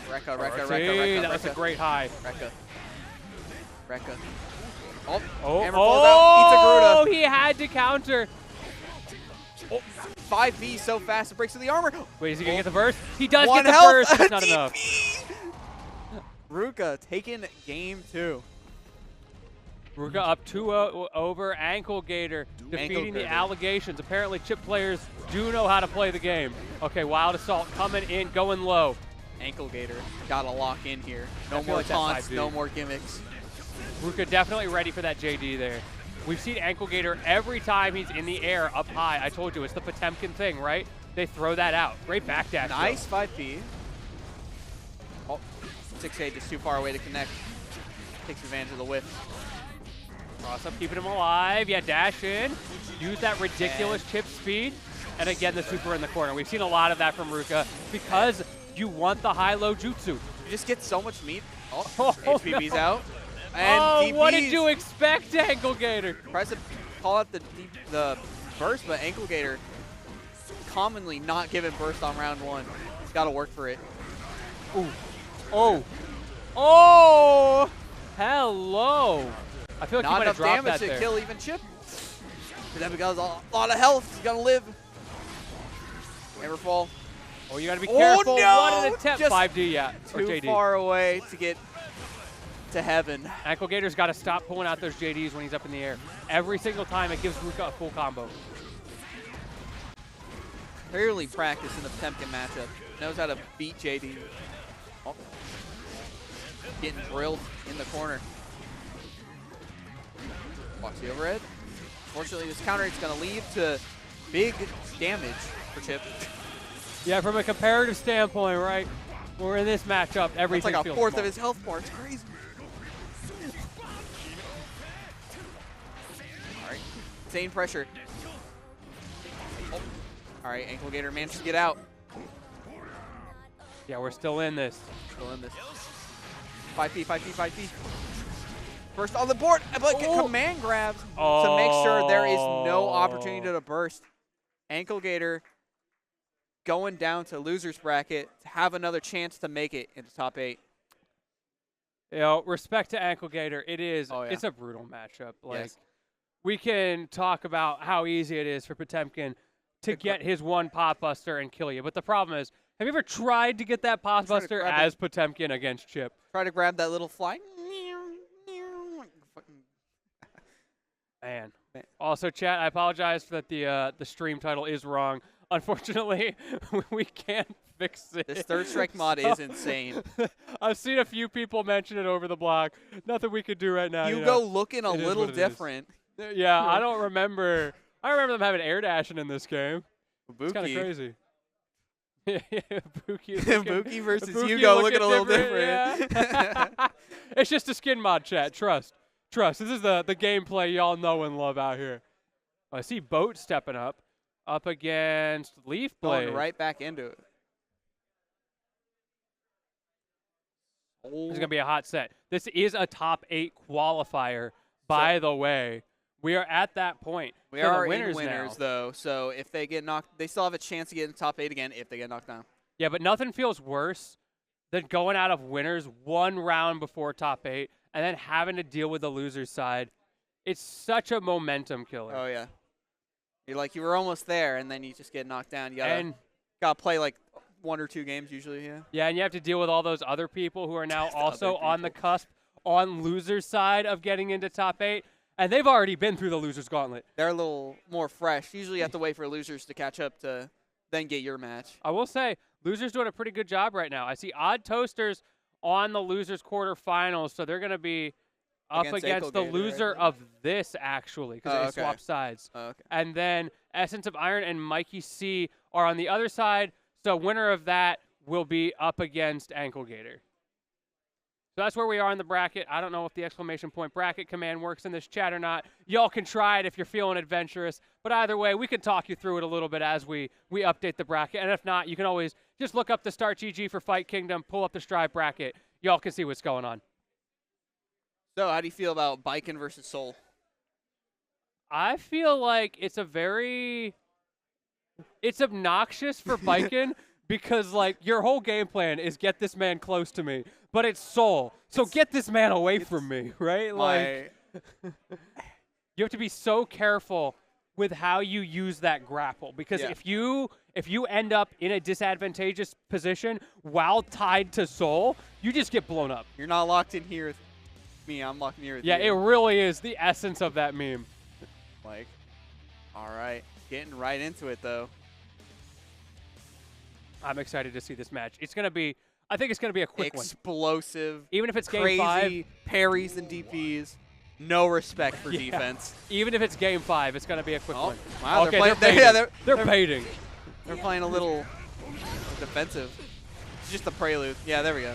Rekka.
That was a great high.
Rekka. Hammer falls out, eats a Garuda.
He had to counter.
5B so fast, it breaks through the armor.
Wait, is he going to get the burst? He does
One
get the
health,
burst. It's not
DP.
enough.
Ruka taking game 2.
Ruka up 2-0 over Ankle Gator, defeating the allegations. Apparently, Chip players do know how to play the game. Okay, Wild Assault coming in, going low.
Ankle Gator got to lock in here. No more
like
taunts,
5D.
no more gimmicks.
Ruka definitely ready for that JD there. We've seen Ankle Gator every time he's in the air up high. I told you, it's the Potemkin thing, right? They throw that out. Great backdash.
Nice 5P. Oh, 6A just too far away to connect. Takes advantage of the whiff.
Cross up, keeping him alive. Yeah, dash in. Use that ridiculous chip speed. And again, the super in the corner. We've seen a lot of that from Ruka because you want the high-low jutsu.
You just get so much meat. Oh,
Oh,
HPB's
no.
out. And DP's.
What did you expect, Ankle Gator?
Tries to call out the burst, but Ankle Gator commonly not given burst on round 1. He's got to work for it.
Ooh. Oh. Oh! Hello. I feel like he
Not
might have
enough
dropped
damage
that
to
there.
kill even Chip. But then because a lot of health, he's gonna live. Never fall.
Oh, you gotta be
Oh,
careful.
no!
What an attempt.
Just
5D, yeah. Or
Too
JD.
far away to get to heaven.
Ankle Gator's got to stop pulling out those JDs when he's up in the air. Every single time it gives Ruka a full combo.
Clearly practiced in the Potemkin matchup. Knows how to beat JD. Oh. Getting drilled in the corner. Watch the overhead. Fortunately, this counter is going to lead to big damage for Chip.
Yeah, from a comparative standpoint, right? We're in this matchup. Everything
That's like a
feels
fourth
small.
of his health bar. It's crazy. All right. Insane pressure. Oh. All right, Ankle Gator managed to get out.
Yeah, we're still in this.
Still in this. 5P, 5P, 5P. First on the board, but command grabs to make sure there is no opportunity to burst. Ankle Gator going down to loser's bracket to have another chance to make it into top 8.
You know, respect to Ankle Gator. It is.
Oh, yeah.
It's a brutal matchup. Like,
Yes.
we can talk about how easy it is for Potemkin to get his one pot buster and kill you. But the problem is, have you ever tried to get that pot buster
grab
as Potemkin against Chip?
Try to grab that little fly.
Man. Also, chat, I apologize that the stream title is wrong. Unfortunately, we can't fix it.
This third strike mod is insane.
I've seen a few people mention it over the block. Nothing we could do right now.
You
know.
go looking a
It is
little
what it is.
different.
Yeah, I don't remember. I remember them having air dashing in this game. It's kind of
Buki.
crazy. Buki,
Buki versus
Buki
Hugo looking a little different.
Yeah. It's just a skin mod, chat. Trust. This is the gameplay y'all know and love out here. I see Boat stepping up against Leaf Blade.
Going right back into it.
This is going to be a hot set. This is a top 8 qualifier, by the way. We are at that point.
We
So the
are
winners
in winners,
now.
though. So if they get knocked, they still have a chance to get in the top 8 again if they get knocked down.
Yeah, but nothing feels worse than going out of winners one round before top 8 and then having to deal with the loser's side. It's such a momentum killer.
Oh, yeah. You're like, you were almost there, and then you just get knocked down. You
And
gotta play like 1 or 2 games usually, yeah.
yeah, and you have to deal with all those other people who are now
The
also
other
on the cusp on loser's side of getting into top 8. And they've already been through the loser's gauntlet.
They're a little more fresh. Usually you have to wait for losers to catch up to then get your match.
I will say, losers doing a pretty good job right now. I see Odd Toasters on the losers quarterfinals, so they're going to be up
Against
against the
Ankle Gator,
loser
right?
of this, actually, because
Oh,
they
okay.
swap sides.
Oh, okay.
And then Essence of Iron and Mikey C are on the other side, so winner of that will be up against Ankle Gator. So that's where we are in the bracket. I don't know if the exclamation point bracket command works in this chat or not. Y'all can try it if you're feeling adventurous. But either way, we can talk you through it a little bit as we update the bracket. And if not, you can always just look up the Start GG for Fight Kingdom, pull up the Strive bracket. Y'all can see what's going on.
So how do you feel about Biken versus Soul?
I feel like it's obnoxious for Biken because, like, your whole game plan is get this man close to me. But it's Soul, so get this man away from me, right? Like, You have to be so careful with how you use that grapple, because if you end up in a disadvantageous position while tied to Soul, you just get blown up.
You're not locked in here with me. I'm locked in here with
Yeah,
you.
it really is the essence of that meme.
Like, all right, getting right into it though.
I'm excited to see this match. It's gonna be. I think it's gonna be a quick one.
Explosive.
Even if it's game
crazy
5.
parries and DPs. No respect for defense.
Even if it's game 5, it's gonna be a quick one.
Wow,
Okay,
they're
they're
playing.
baiting. They're baiting.
They're playing a little defensive. It's just the prelude. Yeah, there we go.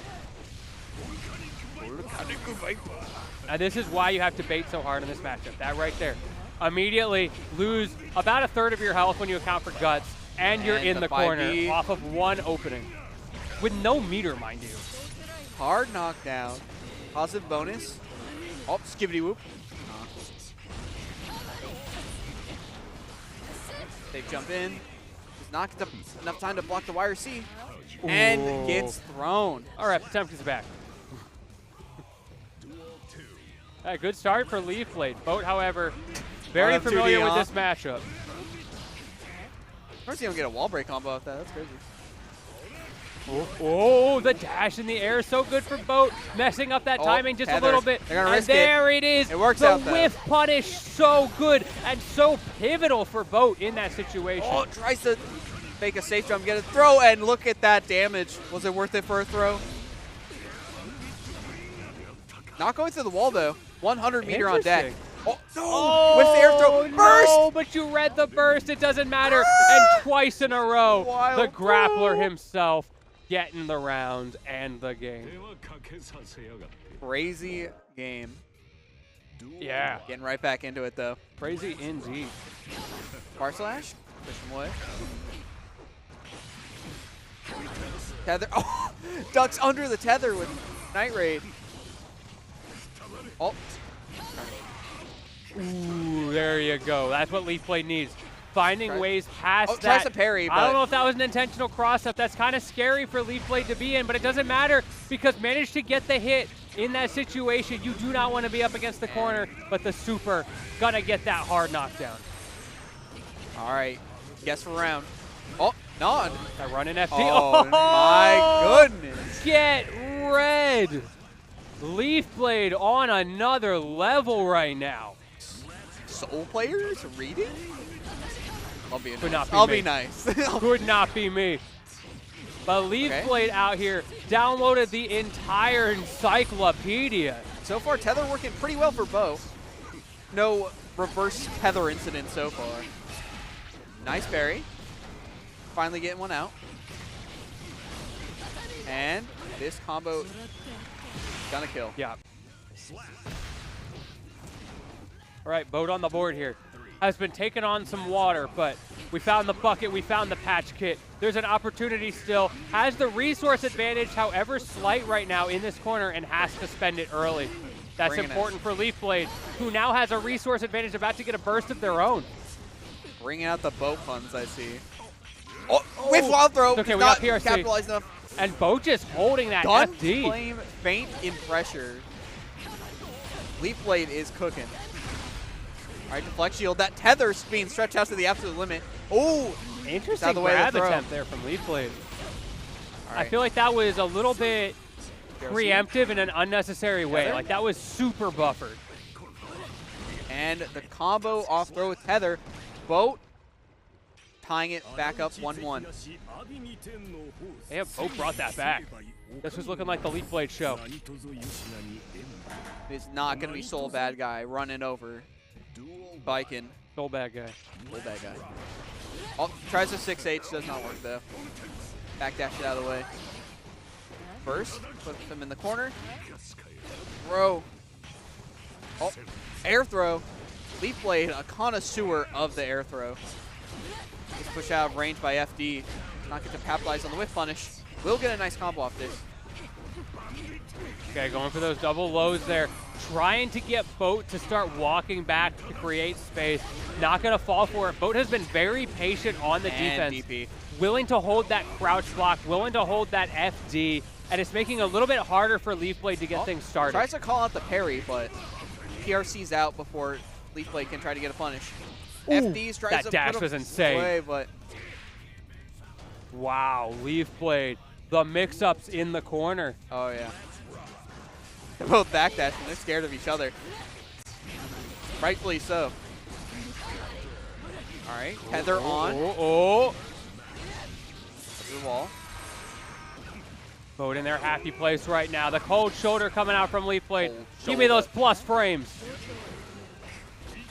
And this is why you have to bait so hard in this matchup. That right there. Immediately lose about a third of your health when you account for guts, and you're in the corner
5B.
off of one opening. With no meter, mind you.
Hard knockdown. Positive bonus. Oh, skibbity whoop. They jump in. Does not get enough time to block the wire C. And
Ooh.
gets thrown.
All right, Potemkin's back. Hey, good start for Leaf Blade. Boat, however, very
Run up 2D,
familiar with
huh?
this matchup.
First, you don't get a wall break combo off that. That's crazy.
Oh, the dash in the air is so good for Boat, messing up that timing just a little bit.
They're gonna
and
risk it.
there it is.
It works
the
out, though.
whiff punish, so good and so pivotal for Boat in that situation.
Oh, tries to make a safe jump, get a throw, and look at that damage. Was it worth it for a throw? Not going through the wall, though. 100 meter on deck.
Interesting.
Oh, no! With the air throw. Burst!
No, but you read the burst. It doesn't matter. And twice in a row,
Wild
the grappler
throw.
himself getting the round and the game.
Crazy game.
Yeah,
Getting right back into it, though.
crazy indeed.
Bar slash. Push him away. Tether. Oh! Ducks under the tether with Night Raid. Oh.
Ooh, there you go. That's what Leaf Blade needs. Finding ways past that.
Tries to parry,
I don't
but
know if that was an intentional cross-up. That's kind of scary for Leaf Blade to be in, but it doesn't matter because managed to get the hit in that situation. You do not want to be up against the corner, but the super gonna get that hard knockdown.
all right. Guess for round. Oh, nod.
That run in FD.
Oh, my goodness.
Get red. Leaf Blade on another level right now.
Soul players reading? I'll be
Could not be
I'll
me.
be nice.
Could not be me. But Leaf Blade out here downloaded the entire encyclopedia.
So far, tether working pretty well for Bo. No reverse tether incident so far. Nice parry. Finally getting one out. And this combo gonna kill.
Yeah. All right, Boat on the board here. Has been taking on some water, but we found the bucket, we found the patch kit. There's an opportunity still. Has the resource advantage, however slight right now in this corner, and has to spend it early. That's
Bringing
important for Leaf Blade, who now has a resource advantage, about to get a burst of their own.
Bringing out the boat puns, I see. Oh, with wild throw.
Okay, we
not
got PRC.
capitalized enough.
And Boat just holding that
Gun
FD.
flame faint in pressure. Leaf Blade is cooking. All right, deflect shield. That tether's being stretched out to the absolute limit. Oh,
Interesting
the way to
grab
throw.
attempt there from Leaf Blade.
all
I
right.
feel like that was a little bit preemptive in an unnecessary way.
Tether?
Like that was super buffered.
And the combo off throw with tether. Boat tying it back up 1-1.
Yeah, Boat brought that back. This was looking like the Leaf Blade show.
It's not going to be Soul Bad Guy running over. Biking.
Soul bad guy.
Soul Bad Guy. Oh, tries a 6H. Does not work, though. Backdash it out of the way. First, put him in the corner. Throw. Oh, air throw. Leaf Blade, a connoisseur of the air throw. Just push out of range by FD. Not get to capitalize on the whiff punish. Will get a nice combo off this.
Okay, going for those double lows there. Trying to get Boat to start walking back to create space. Not going to fall for it. Boat has been very patient on the
And
defense.
DP.
Willing to hold that crouch block, willing to hold that FD, and it's making it a little bit harder for Leaf Blade to get things started.
Tries to call out the parry, but PRC's out before Leaf Blade can try to get a punish.
Ooh,
FDs tries
that
to
dash
put him
was insane.
away, but
Wow, Leaf Blade. The mix-ups in the corner.
oh yeah. They're both backdashing. They're scared of each other. Rightfully so. All right, tether on.
Oh.
To the wall.
Boat in their happy place right now. The cold shoulder coming out from Leaf Blade.
Cold
Give me
shoulder.
those plus frames.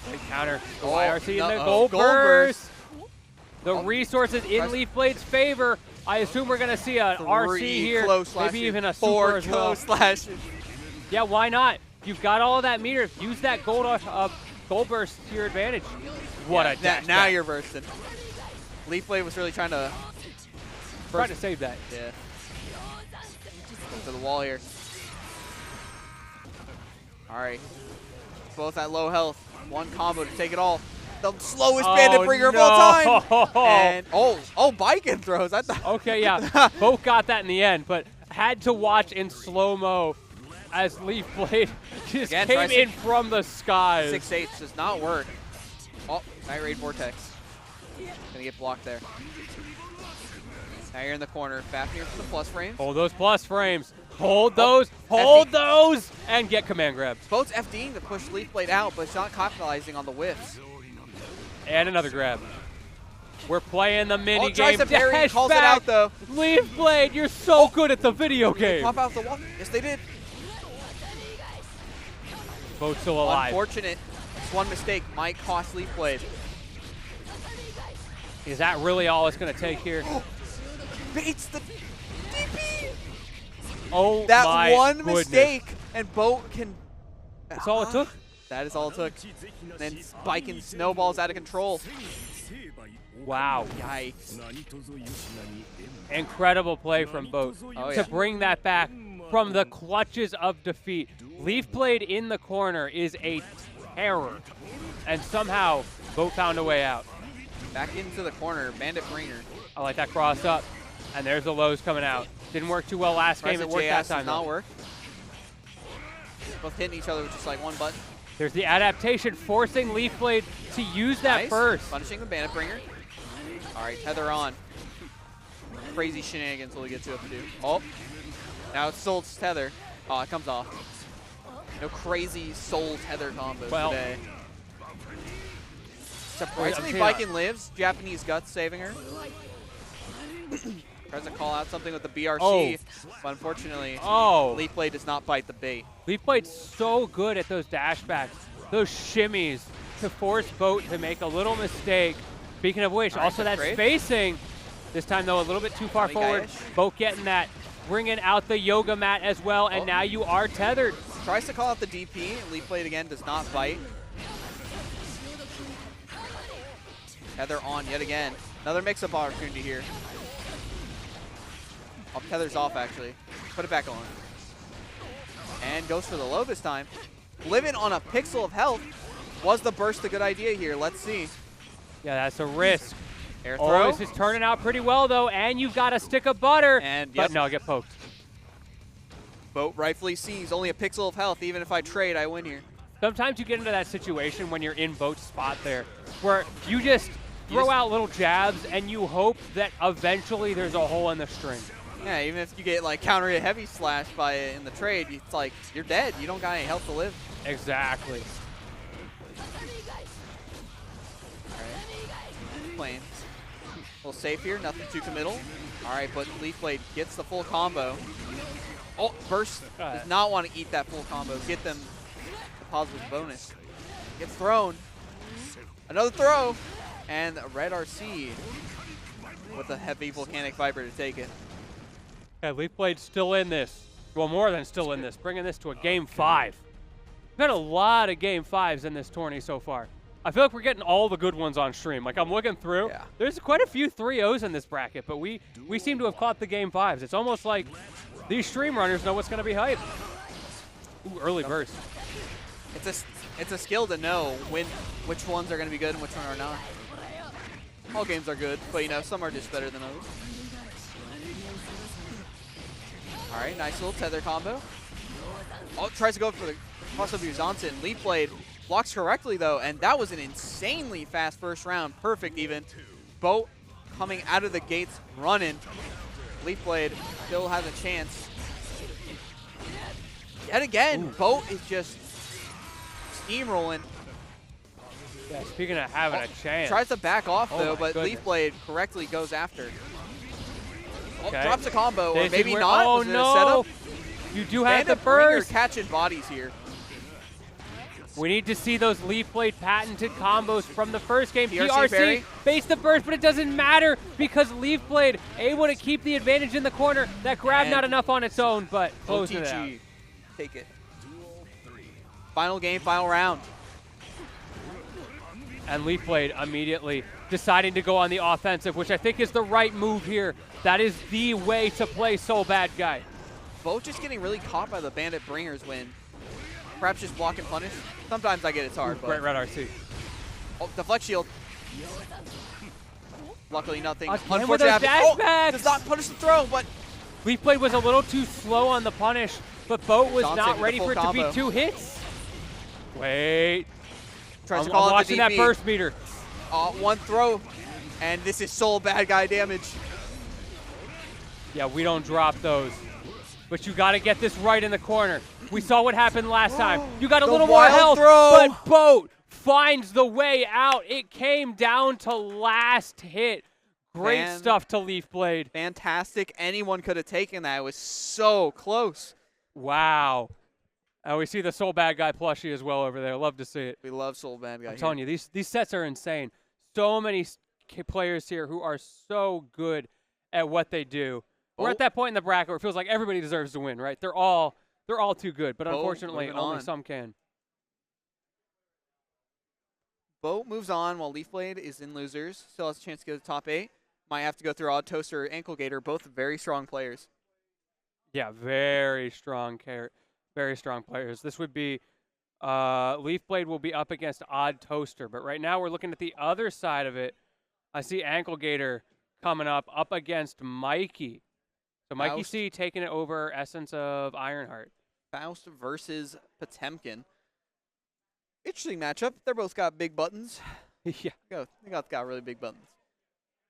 Big counter. The
Oh,
YRC in the
no-oh.
gold
Gold
burst.
burst.
The resources in Leaf Blade's favor. I assume we're going to see an RC
Three
here.
close slashes,
Maybe even a
four
super as well.
close slashes.
Yeah, why not? You've got all of that meter. Use that gold burst to your advantage. What a dash
now
back.
you're bursting. Leaf Blade was really trying to
Trying to save that.
yeah. To the wall here. All right. Both at low health. One combo to take it all. The slowest bandit bringer of all time. And Biken throws. I thought.
Okay, yeah. Both got that in the end, but had to watch in slow-mo as Leaf Blade just
Again,
came
tries
in from the skies.
6-8 does not work. Oh, Night Raid Vortex. Gonna get blocked there. Now you're in the corner. Fafnir for the plus frames.
Hold those plus frames. Hold those. Hold those. And get command grabs.
Both FDing to push Leaf Blade out, but it's not capitalizing on the whiffs.
And another grab. We're playing the mini
Tries
game.
to parry,
Dash
calls it
back.
out though.
Leaf Blade, you're so good at the video game.
Pop out the wall. Yes, they did.
Both still alive.
Unfortunate. This one mistake might cost Leaf Blade.
Is that really all it's going to take here?
Baits the DP.
Oh,
That
my
one
goodness.
mistake, and Boat can.
That's all it took?
That is all it took. And then Biken snowballs out of control.
Wow.
Yikes.
Incredible play from Boat
Oh,
to
yeah.
bring that back from the clutches of defeat. Leaf Blade in the corner is a terror, and somehow Boat found a way out.
Back into the corner, Bandit Bringer.
I like that cross up, and there's the lows coming out. Didn't work too well last game. It worked that
JS
time.
does not
though.
work. Both hitting each other with just like one button.
There's the adaptation forcing Leaf Blade to use that
Nice.
burst.
Punishing the Bandit Bringer. All right, tether on. Crazy shenanigans will get to up to. Oh, now it's Soul's tether. Oh, it comes off. No crazy Soul tether combos today. Surprisingly, Biken lives. Japanese guts saving her. Tries to call out something with the BRC, but unfortunately, Leaf Blade does not bite the bait.
Leaf Blade's so good at those dash backs, those shimmies, to force Boat to make a little mistake. Speaking of which, also that spacing, this time though a little bit too far forward. Boat getting that, bringing out the yoga mat as well, and now you are tethered.
Tries to call out the DP, and Leaf Blade again does not bite. Tether on yet again. Another mix-up opportunity here. Oh, tether's off actually. Put it back on. And goes for the low this time. Living on a pixel of health. Was the burst a good idea here? Let's see.
Yeah, that's a risk.
Air throw.
This is turning out pretty well though, and you've got a stick of butter.
And
but no, get poked.
Boat rightfully sees only a pixel of health. Even if I trade, I win here.
Sometimes you get into that situation when you're in Boat's spot there, where you just throw out little jabs and you hope that eventually there's a hole in the string.
Yeah, even if you get like counter a heavy slash by it in the trade, it's like you're dead. You don't got any health to live.
Exactly.
Alright. Playing. A little safe here, nothing too committal. Alright, but Leaf Blade gets the full combo. Oh, burst does not want to eat that full combo. Get them the positive bonus. Gets thrown. Another throw. And a red RC with a heavy volcanic viper to take it.
Yeah, Leaf Blade's still in this. Well, more than still in this. Bringing this to a game 5. We've had a lot of game 5s in this tourney so far. I feel like we're getting all the good ones on stream. Like, I'm looking through.
Yeah.
There's quite a few 3-0s in this bracket, but we seem to have caught the game 5s. It's almost like these stream runners know what's going to be hype. Ooh, early burst.
It's a skill to know which ones are going to be good and which one are not. All games are good, but you know, some are just better than others. All right, nice little tether combo. Oh, tries to go for the Plus of Johnson. Leaf Blade blocks correctly though, and that was an insanely fast first round. Perfect even. Boat coming out of the gates running. Leaf Blade still has a chance. Yet again, Boat is just steamrolling.
Yeah, speaking of having a chance.
Tries to back off
Oh
though,
my
but
goodness.
Leaf Blade correctly goes after.
Okay.
Drops a combo, or
This is
maybe
where-
not.
Oh
Was it a
no!
setup?
You do have the
Bandit Bringer
burst.
catching bodies here.
We need to see those Leaf Blade patented combos from the first game.
PRC parry.
faced the burst, but it doesn't matter because Leaf Blade able to keep the advantage in the corner. That grab
And
not enough on its own, but closing it out.
OTG. Take it. Final game, final round.
And Leaf Blade immediately deciding to go on the offensive, which I think is the right move here. That is the way to play Soul Bad Guy.
Both just getting really caught by the Bandit Bringers when perhaps just block and punish. Sometimes I get it's hard,
Great
but
red RC.
oh, deflect shield. Luckily nothing.
Again with
Unfortunately,
those
happens.
dash
does not punish the throw, but
Leaf Blade was a little too slow on the punish, but Boat was
Johnson
not
with
ready
the
for
full
it to be
combo.
2 hits. Wait.
tries
I'm
to call it
watching
the
that
DP.
burst meter.
One throw, and this is Soul Bad Guy damage.
Yeah, we don't drop those. But you got to get this right in the corner. We saw what happened last time. You got a
The
little more
wild
health,
throw.
but Boat finds the way out. It came down to last hit. Great
Man.
stuff to Leaf Blade.
Fantastic. Anyone could have taken that. It was so close.
Wow. And we see the Soul Bad Guy plushie as well over there. Love to see it.
We love Soul Bad Guy.
I'm telling you, these sets are insane. So many players here who are so good at what they do. We're at that point in the bracket where it feels like everybody deserves to win, right? They're all too good, but unfortunately,
moving
only
on.
some can.
Boat moves on while Leaf Blade is in losers. Still has a chance to go to top 8. Might have to go through Odd Toaster or Ankle Gator. Both very strong players.
Yeah, very strong players. This would be Leaf Blade will be up against Odd Toaster, but right now we're looking at the other side of it. I see Ankle Gator coming up against Mikey. So Mikey
Faust.
C taking it over Essence of Ironheart.
Faust versus Potemkin. Interesting matchup. They're both got big buttons.
Yeah.
They got really big buttons.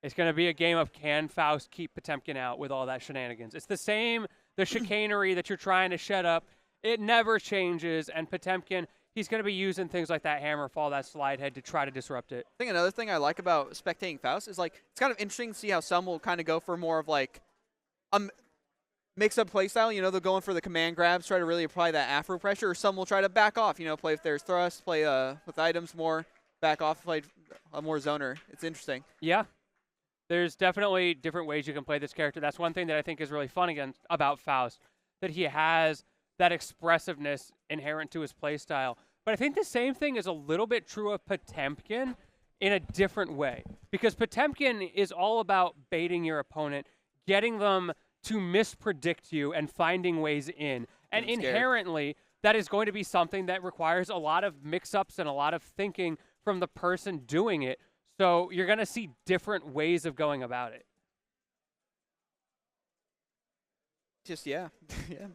It's going to be a game of can Faust keep Potemkin out with all that shenanigans. It's the same, the chicanery that you're trying to shut up. It never changes, and Potemkin, he's going to be using things like that hammer fall, that slide head to try to disrupt it.
I think another thing I like about spectating Faust is, like, it's kind of interesting to see how some will kind of go for more of, like, a mix-up playstyle. You know, they'll go in for the command grabs, try to really apply that Afro pressure, or some will try to back off, you know, play if there's thrust, play with items more, back off, play a more zoner. It's interesting.
Yeah. There's definitely different ways you can play this character. That's one thing that I think is really fun about Faust, that he has that expressiveness inherent to his playstyle. But I think the same thing is a little bit true of Potemkin in a different way. Because Potemkin is all about baiting your opponent, getting them to mispredict you and finding ways in. And
I'm scared.
inherently, that is going to be something that requires a lot of mix-ups and a lot of thinking from the person doing it. So you're going to see different ways of going about it.
Just, yeah. Yeah.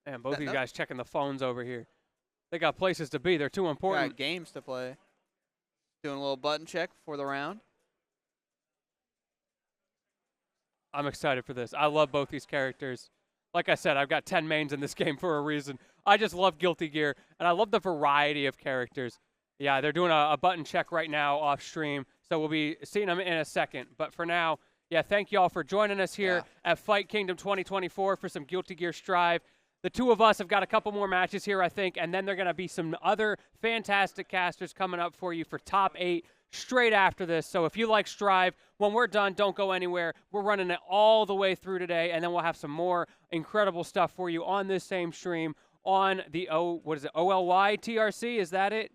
And both of these guys checking the phones over here. They got places to be. They're too important.
Got games to play. Doing a little button check before the round.
I'm excited for this. I love both these characters. Like I said, I've got 10 mains in this game for a reason. I just love Guilty Gear, and I love the variety of characters. Yeah, they're doing a button check right now off stream, so we'll be seeing them in a second. But for now, yeah, thank you all for joining us here at Fight Kingdom 2024 for some Guilty Gear Strive. The two of us have got a couple more matches here, I think, and then there are going to be some other fantastic casters coming up for you for top 8 straight after this. So if you like Strive, when we're done, don't go anywhere. We're running it all the way through today, and then we'll have some more incredible stuff for you on this same stream on the OLY TRC, is that it?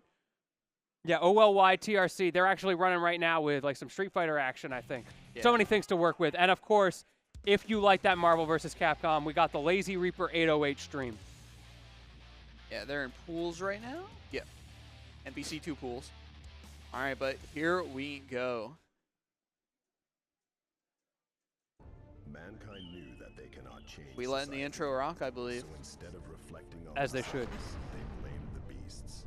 Yeah, OLY TRC. They're actually running right now with like some Street Fighter action, I think.
Yeah.
So many things to work with. And of course, if you like that Marvel vs. Capcom, we got the Lazy Reaper 808 stream.
Yeah, they're in pools right now. Yeah. NPC 2 pools. All right, but here we go.
Mankind knew that they cannot change
We let in the
society.
intro rock, I believe.
So instead of reflecting reflecting on
As
the
they should.
signs, they blame the beasts.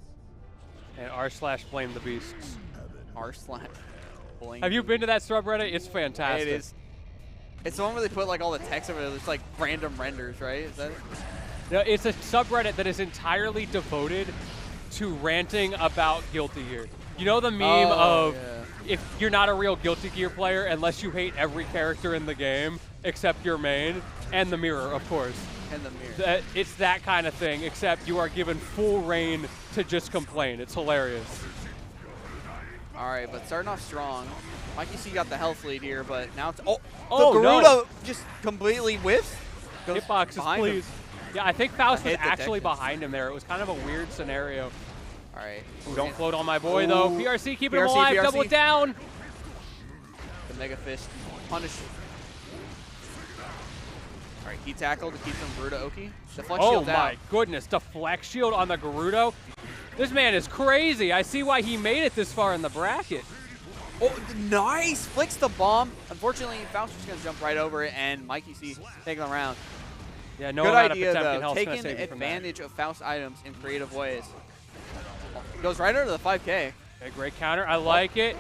And r/blame the beasts.
r/blame.
Have you been to that subreddit? It's fantastic.
It is. It's the one where they put like all the text over there. There's like random renders, right? Is that it?
No, it's a subreddit that is entirely devoted to ranting about Guilty Gear. You know the meme of
yeah.
if you're not a real Guilty Gear player unless you hate every character in the game except your main and the mirror, of course.
And the mirror.
It's that kind of thing, except you are given full reign to just complain. It's hilarious.
All right, but starting off strong. Mikey C got the health lead here, but now it's the
Oh,
Garuda
no.
just completely whiffs. Goes
Hitboxes,
behind
please.
him.
Yeah, I think Faust was
hit
actually
detection.
behind him there. It was kind of a weird scenario.
All right.
Ooh, don't float on my boy, though.
Ooh.
PRC keeping him
PRC,
alive.
PRC.
Double it down.
The Mega Fist punish. All right, he tackled to keep him Garuda Oki. Deflect
Oh
shield
my
out.
goodness, deflect shield on the Gerudo. This man is crazy. I see why he made it this far in the bracket.
Oh, nice! Flicks the bomb. Unfortunately, Faust is going to jump right over it, and Mikey C taking the round.
Yeah, no
Good
amount
idea,
of Potemkin
though.
health's gonna
Taking
save you from that.
advantage of Faust items in creative ways. Goes right under the 5K.
Okay, great counter. I like it.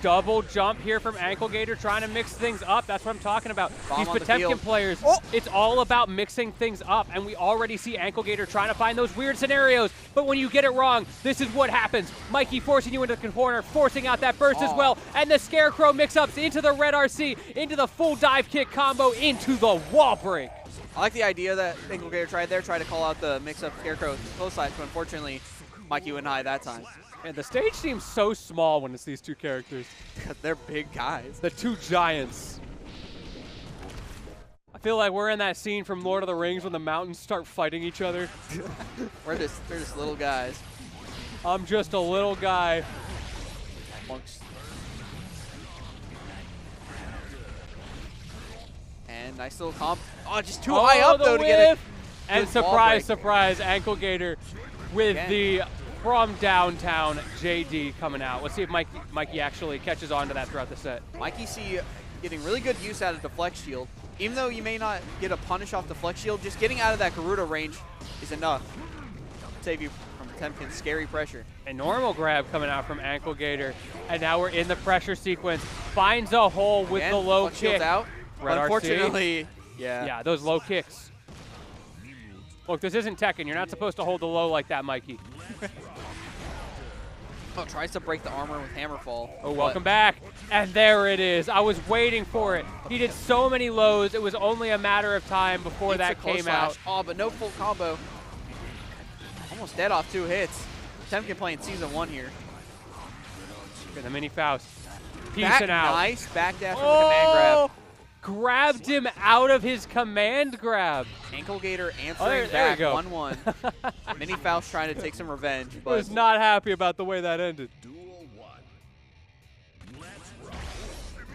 Double jump here from Ankle Gator, trying to mix things up. That's what I'm talking about.
Bomb
These
on the
Potemkin
field.
players,
Oh!
it's all about mixing things up, and we already see Ankle Gator trying to find those weird scenarios. But when you get it wrong, this is what happens. Mikey forcing you into the corner, forcing out that burst as
Oh.
well, and the Scarecrow mix-ups into the red RC, into the full dive kick combo, into the wall break.
I like the idea that Ankle Gator tried there, tried to call out the mix-up Scarecrow close side, but unfortunately, Mikey went high that time.
And the stage seems so small when it's these two characters.
They're big guys.
The two giants. I feel like we're in that scene from Lord of the Rings when the mountains start fighting each other.
They're just little guys.
I'm just a little guy.
Monks. And nice little comp. Oh, just too high up,
the
though, to get it.
whiff. And
good wall
surprise,
break.
surprise, Ankle Gator with
Again.
the from downtown JD coming out. Let's see if Mikey actually catches on to that throughout the set.
Mikey C getting really good use out of Deflect Shield. Even though you may not get a punish off Deflect Shield, just getting out of that Garuda range is enough to save you from Potemkin's scary pressure.
A normal grab coming out from Ankle Gator. And now we're in the pressure sequence. Finds a hole with
Again,
the low
Deflect Shield's
kick.
out.
Red
But
RC.
unfortunately,
Yeah, those low kicks. Look, this isn't Tekken. You're not supposed to hold the low like that, Mikey.
Oh, tries to break the armor with Hammerfall.
Oh, welcome back. And there it is. I was waiting for it. He did so many lows. It was only a matter of time before that came out.
Oh, but no full combo. Almost dead off 2 hits. Potemkin playing Season 1 here.
And the mini Faust. Peacing out.
Nice back dash from the command grab.
Grabbed him out of his command grab.
Ankle Gator
there
answering
you
back
go.
1-1. Mini Faust trying to take some revenge,
I
but
was not happy about the way that ended.
Duel 1. Let's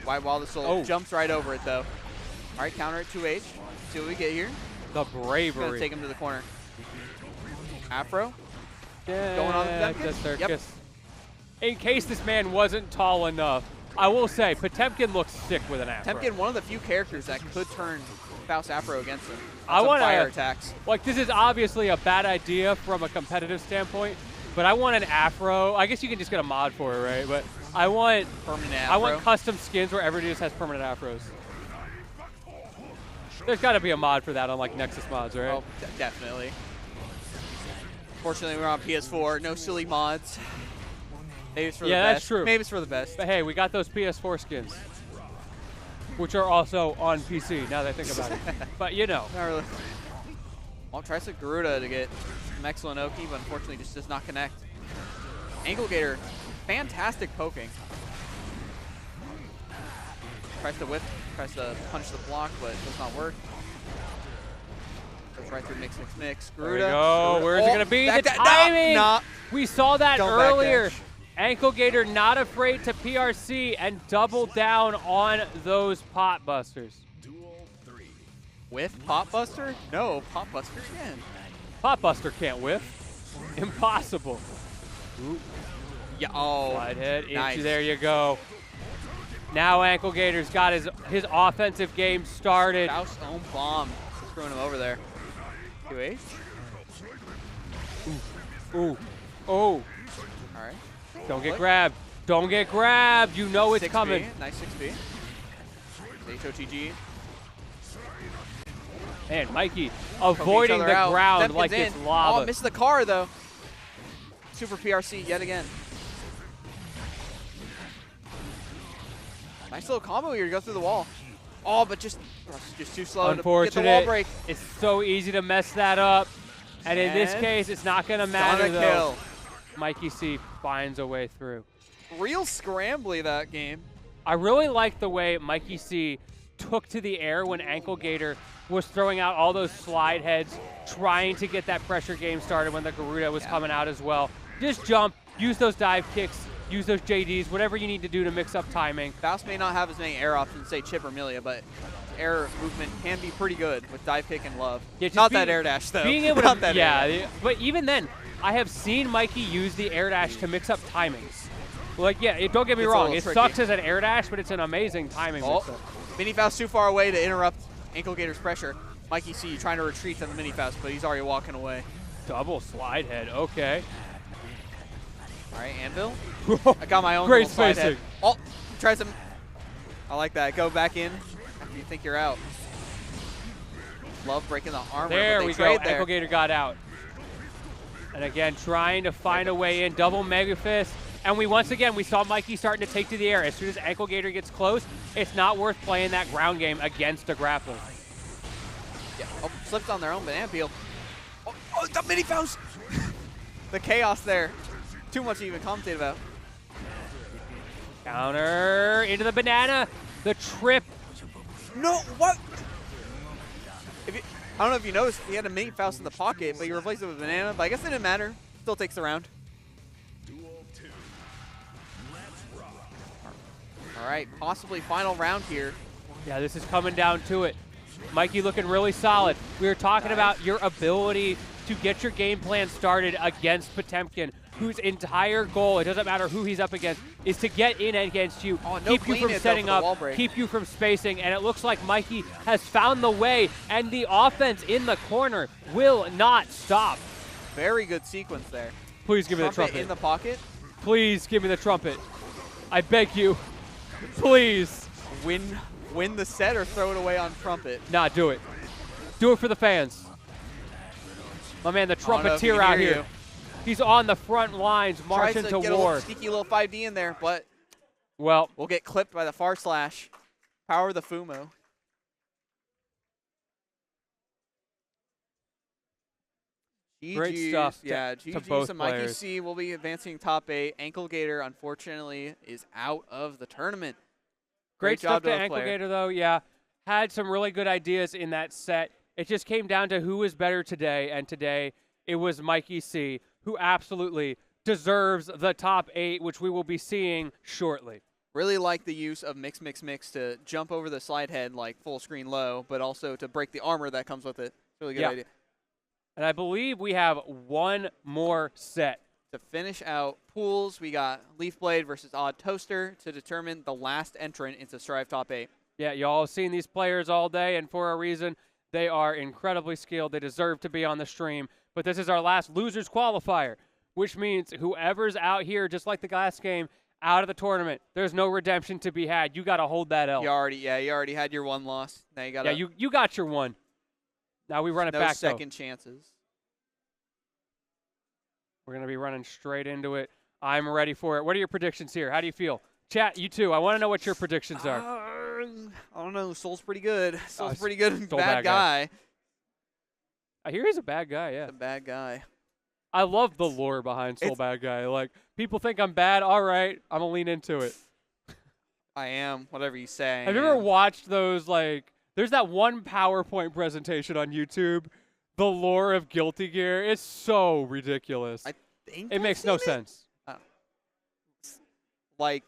rock.
while the Soul
Oh.
jumps right over it, though. All right, counter at 2H. See what we get here.
The
Gonna
bravery.
take him to the corner. Afro.
Yeah,
going on with Potemkin?
the circus. In case this man wasn't tall enough, I will say Potemkin looks sick with an afro.
Potemkin, one of the few characters that could turn Faust Afro against him.
I
Some
wanna-
fire attacks.
Like, this is obviously a bad idea from a competitive standpoint, but I want an afro. I guess you can just get a mod for it, right? But I want
Permanent Afro.
I want custom skins where everybody just has permanent afros. There's got to be a mod for that on like Nexus mods, right?
Oh, definitely. Fortunately, we're on PS4. No silly mods. Maybe it's for the best.
Yeah, that's true.
Maybe it's for the best.
But hey, we got those PS4 skins, which are also on PC, now that I think about it. But you know.
Not really. Well, tries to Garuda to get some excellent Oki, but unfortunately just does not connect. Ankle Gator, fantastic poking. Tries to whip, tries to punch the block, but it does not work. Goes right through mix, mix, mix.
There we
Garuda.
go.
Garuda.
Where's it
Oh,
going to be?
back
The
da-
timing!
Nah, nah.
We saw that
Don't back
earlier.
dash.
Ankle Gator not afraid to PRC and double down on those pot busters.
Duel 3.
With Pop Buster? No, Pop Buster again.
Pot buster can't whiff. Impossible. Ooh,
Yeah. Oh.
slide head into
nice.
there you go. Now Ankle Gator's got his offensive game started.
Faust's own bomb, screwing him over there. 2H.
Ooh. Oh.
All right.
Don't get grabbed. Don't get grabbed. You know it's
6B.
coming.
Nice 6B. HOTG.
Man, Mikey
Poke
avoiding
each
the
other out.
ground
Stepkins
like
in.
it's lava.
Oh, missed the car, though. Super PRC yet again. Nice little combo here to go through the wall. Oh, but just too slow to get the wall
Unfortunate.
break.
It's so easy to mess that up. And in this
And
case, it's not going to matter,
Gonna
though.
kill.
Mikey C finds a way through.
Real scrambly that game.
I really like the way Mikey C took to the air when Ankle Gator was throwing out all those slide heads, trying to get that pressure game started when the Garuda was coming out as well. Just jump, use those dive kicks, use those JDs, whatever you need to do to mix up timing.
Faust may not have as many air options, say Chip or Milia, but air movement can be pretty good with dive kick and love.
Yeah, just
not that air dash, though.
Being able
not
to,
that air dash.
but even then, I have seen Mikey use the air dash to mix up timings. Like, yeah, don't get me
It's a
wrong,
little
it
tricky.
sucks as an air dash, but it's an amazing timing mix-up.
Mini Faust too far away to interrupt Ankle Gator's pressure. Mikey C trying to retreat to the Mini Faust, but he's already walking away.
Double slide head, okay.
All right, Anvil. I got my own
Great
little slide head.
spacing.
Oh, tries to. I like that. Go back in after you think you're out. Love breaking the armor.
There
but they
we go,
trade there.
Ankle Gator got out. And again, trying to find a way in, double Mega Fist. And once again, we saw Mikey starting to take to the air. As soon as Ankle Gator gets close, it's not worth playing that ground game against a grappler.
Yeah. Oh, slipped on their own banana peel. Oh, the Mini Faust. The chaos there. Too much to even commentate about.
Counter into the banana. The trip.
No, what? I don't know if you noticed, he had a Mini Faust in the pocket, but you replaced it with a banana. But I guess it didn't matter. Still takes the round. All right, possibly final round here.
Yeah, this is coming down to it. Mikey looking really solid. We were talking about your ability to get your game plan started against Potemkin, whose entire goal, it doesn't matter who he's up against, is to get in against you,
Oh, no
keep you
clean
from
hit, though,
setting
for the wall
up,
break.
keep you from spacing, and it looks like Mikey has found the way, and the offense in the corner will not stop.
Very good sequence there.
Please give me the trumpet.
in the pocket.
Please give me the trumpet. I beg you. Please.
Win the set or throw it away on trumpet.
Nah, do it. Do it for the fans. My man, the
I don't know if he
trumpeteer
can
out
hear
here.
you.
He's on the front lines,
Tries
marching
to
to
get a
war.
little sneaky little 5D in there, but
Well,
we'll get clipped by the far slash. Power of the Fumo.
Great
GG's.
stuff to-
Yeah,
to
GG's.
both
So Mikey
players.
C will be advancing top 8. Ankle Gator, unfortunately, is out of the tournament.
great
job
stuff to
both
Ankle
players.
Gator, though. Yeah, had some really good ideas in that set. It just came down to who was better today, and today it was Mikey C, who absolutely deserves the top 8, which we will be seeing shortly.
Really like the use of mix to jump over the slide head like full screen low, but also to break the armor that comes with it. Really good idea.
And I believe we have one more set.
To finish out pools, we got Leaf Blade versus Odd Toaster to determine the last entrant into Strive Top 8.
Yeah, y'all have seen these players all day, and for a reason. They are incredibly skilled. They deserve to be on the stream. But this is our last losers qualifier, which means whoever's out here, just like the last game, out of the tournament, there's no redemption to be had. You got to hold that L.
You already had your one loss. Now you got
You got your one. Now we run it
no
back,
second chances.
We're going to be running straight into it. I'm ready for it. What are your predictions here? How do you feel? Chat, you too. I want to know what your predictions are.
I don't know. Soul's pretty good. Soul's pretty good.
Soul
Bad guy.
I hear he's a bad guy, yeah.
A bad guy.
I love the lore behind Soul Bad Guy. Like, people think I'm bad. All right, I'm going to lean into it.
I am, whatever you say.
Have you ever watched those, like, there's that one PowerPoint presentation on YouTube, the lore of Guilty Gear. It's so ridiculous.
I think
It makes no sense.
Like,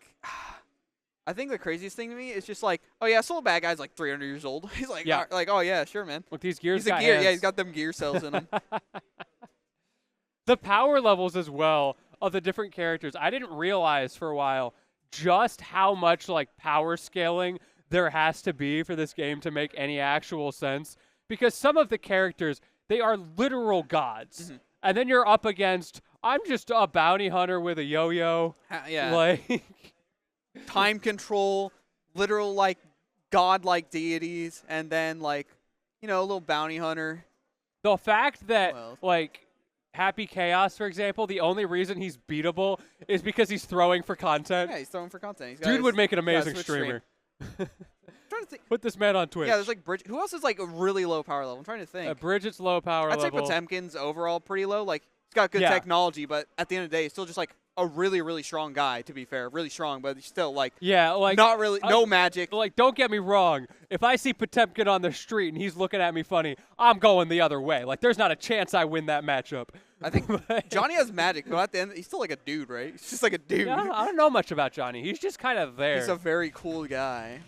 I think the craziest thing to me is just like, oh yeah, Soul Bad Guy's like 300 years old. He's like,
Yeah.
oh yeah, sure, man.
Look, these gears
He's a
got
gear.
hands.
Yeah, he's got them gear cells in him.
The power levels as well of the different characters. I didn't realize for a while just how much like power scaling there has to be for this game to make any actual sense. Because some of the characters, they are literal gods.
Mm-hmm.
And then you're up against I'm just a bounty hunter with a yo-yo.
Yeah.
Like,
Time control, literal like godlike deities, and then like, you know, a little bounty hunter.
the fact that,
Well.
like, Happy Chaos, for example, the only reason he's beatable is because he's throwing for content.
Yeah, he's throwing for content. He's got
Dude
his-
would make an
he's got his
amazing
Twitch
streamer.
stream. Trying to think.
Put this man on Twitch.
Yeah, there's like Bridget. Who else is like a really low power level? I'm trying to think.
Bridget's low power
I'd say
level.
Potemkin's overall pretty low. Like he's got good
Yeah.
technology, but at the end of the day, he's still just like a really, really strong guy. To be fair, really strong, but he's still like
Yeah, like
not really no magic.
Like, don't get me wrong. If I see Potemkin on the street and he's looking at me funny, I'm going the other way. Like, there's not a chance I win that matchup.
I think Johnny has magic, but at the end, he's still like a dude, right? He's just like a dude.
Yeah, I don't know much about Johnny. He's just kind of there.
He's a very cool guy.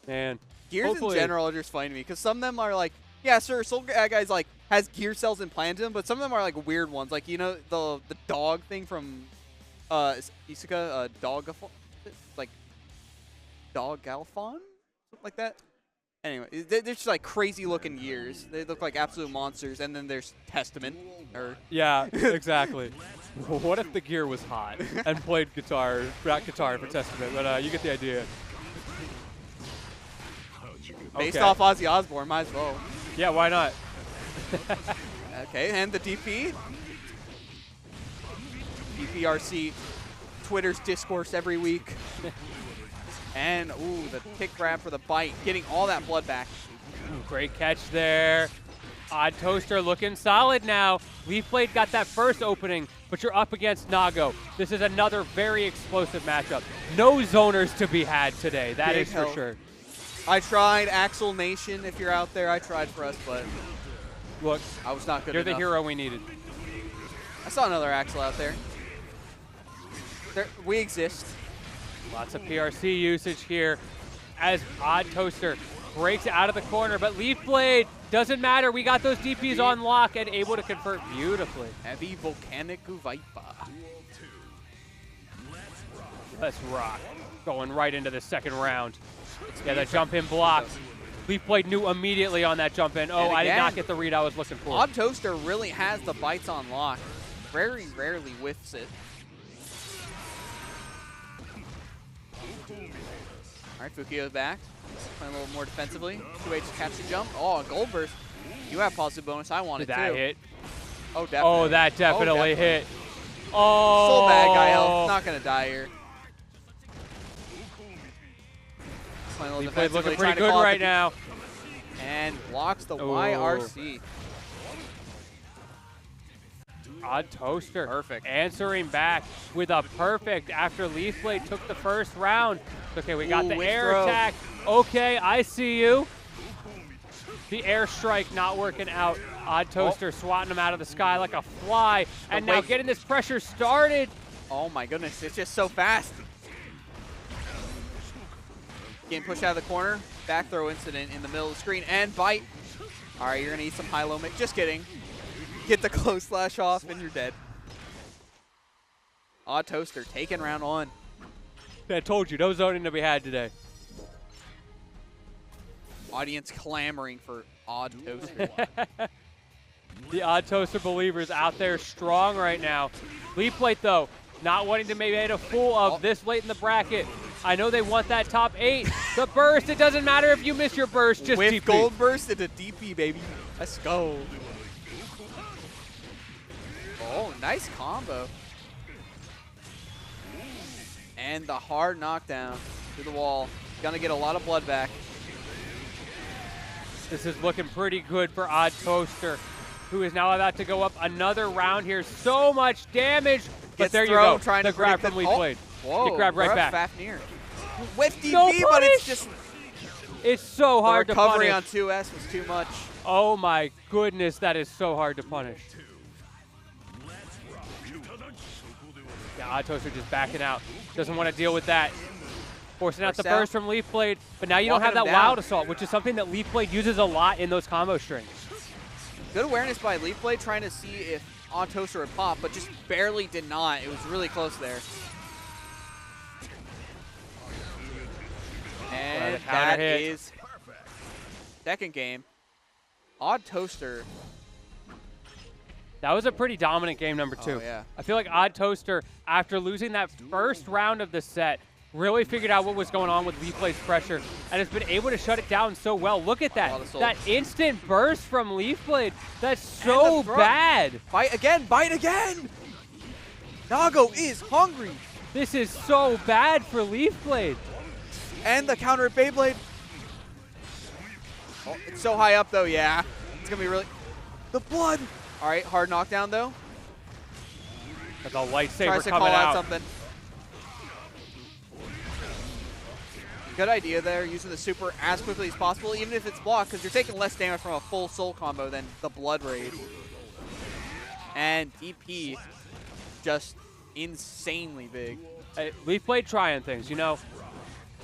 Man,
Gears
hopefully-
in general are just funny to me because some of them are like, yeah, sure, Soul Guy's like has gear cells implanted in him, but some of them are like weird ones. Like, you know, the dog thing from Isuka, like Dog Galfon? Something like that. Anyway, they're just like crazy looking gears. They look like absolute monsters. And then there's Testament. Or
Yeah, exactly. What if the gear was hot and played guitar, not guitar for Testament, but you get the idea.
based
Okay.
off Ozzy Osbourne, might as well.
Yeah, why not?
Okay, and the DP. DPRC, Twitter's discourse every week. And, ooh, the kick grab for the bite, getting all that blood back.
Ooh, great catch there. Odd Toaster looking solid now. Leaf Blade got that first opening, but you're up against Nago. This is another very explosive matchup. No zoners to be had today, that
Big
is for
help.
sure.
I tried, Axel Nation, if you're out there, I tried for us, but
Look,
I was not good
you're
enough.
the hero we needed.
I saw another Axel out there. We exist.
Lots of PRC usage here as Odd Toaster breaks out of the corner, but Leaf Blade doesn't matter. We got those DPs on lock and able to convert beautifully.
Heavy Volcanic Viper.
Let's rock. Going right into the second round. Yeah, that jump in block. Leaf Blade knew immediately on that jump in. Oh,
And
I did not
again,
get the read I was looking for.
Odd Toaster really has the bites on lock. Very rarely whiffs it. All right, Fukio's back. Playing a little more defensively. 2H to catch the jump. Oh, a gold burst. You have positive bonus. I want
Did
it
that
too.
hit?
Oh, definitely.
Oh, that definitely
definitely.
hit. Oh.
Soul bad guy health. Not going to die here. Playing a little
Leaf Blade
defensively,
looking
trying
pretty
to
good
call out
right
the-
now.
And blocks the
Oh.
YRC.
Odd Toaster.
Perfect.
Answering back with a perfect after Leaf Blade took the first round. Okay, we got
Ooh,
the
whiff
air
throw.
attack. Okay, I see you. The air strike not working out. Odd Toaster swatting him out of the sky like a fly. And now
wake-
getting this pressure started.
Oh my goodness, it's just so fast. Getting pushed out of the corner. Back throw incident in the middle of the screen and bite. All right, you're gonna eat some high-low mix. Just kidding. Get the close slash off and you're dead. Odd Toaster taking round one.
I told you, no zoning to be had today.
Audience clamoring for Odd Toaster.
The Odd Toaster believers out there strong right now. Leaf Blade, though, not wanting to make a fool of this late in the bracket. I know they want that top 8. The burst, it doesn't matter if you miss your burst, just
With
DP.
gold burst into DP, baby. Let's go. Oh, nice combo. And the hard knockdown to the wall. Gonna get a lot of blood back.
This is looking pretty good for Odd Toaster, who is now about to go up another round here. So much damage, but
Gets
there you
thrown,
go.
trying
The
to
grab
predict
from
the-
Leaf Blade.
Whoa,
Get grabbed right
rough
back.
Fafnir. With DP,
No
but it's
punish!
just
It's so
the
hard to
recovery
punish.
on 2S was too much.
Oh my goodness, that is so hard to punish. Yeah, Odd Toaster just backing out. Doesn't want to deal with that. Forcing out the
Burst out.
burst from Leaf Blade, but now you don't have
Walking
that
him down.
Wild Assault, which is something that Leaf Blade uses a lot in those combo strings.
Good awareness by Leaf Blade trying to see if Odd Toaster would pop, but just barely did not. It was really close there. And
the counter
that
hit.
is second game. Odd Toaster.
That was a pretty dominant game number 2.
Oh, yeah.
I feel like Odd Toaster, after losing that first round of the set, really figured out what was going on with Leaf Blade's pressure and has been able to shut it down so well. Look at that. That instant burst from Leaf Blade. That's so bad.
Bite again. Bite again. Nago is hungry.
This is so bad for Leaf Blade.
And the counter at Beyblade. Oh, it's so high up, though. Yeah. It's going to be really... The blood. All right. Hard knockdown, though.
That's a lightsaber
Tries to
coming
call out
out.
something. Good idea there, using the super as quickly as possible, even if it's blocked, because you're taking less damage from a full soul combo than the Blood Raid. And DP just insanely big.
Hey, Leaf Blade trying things, you know.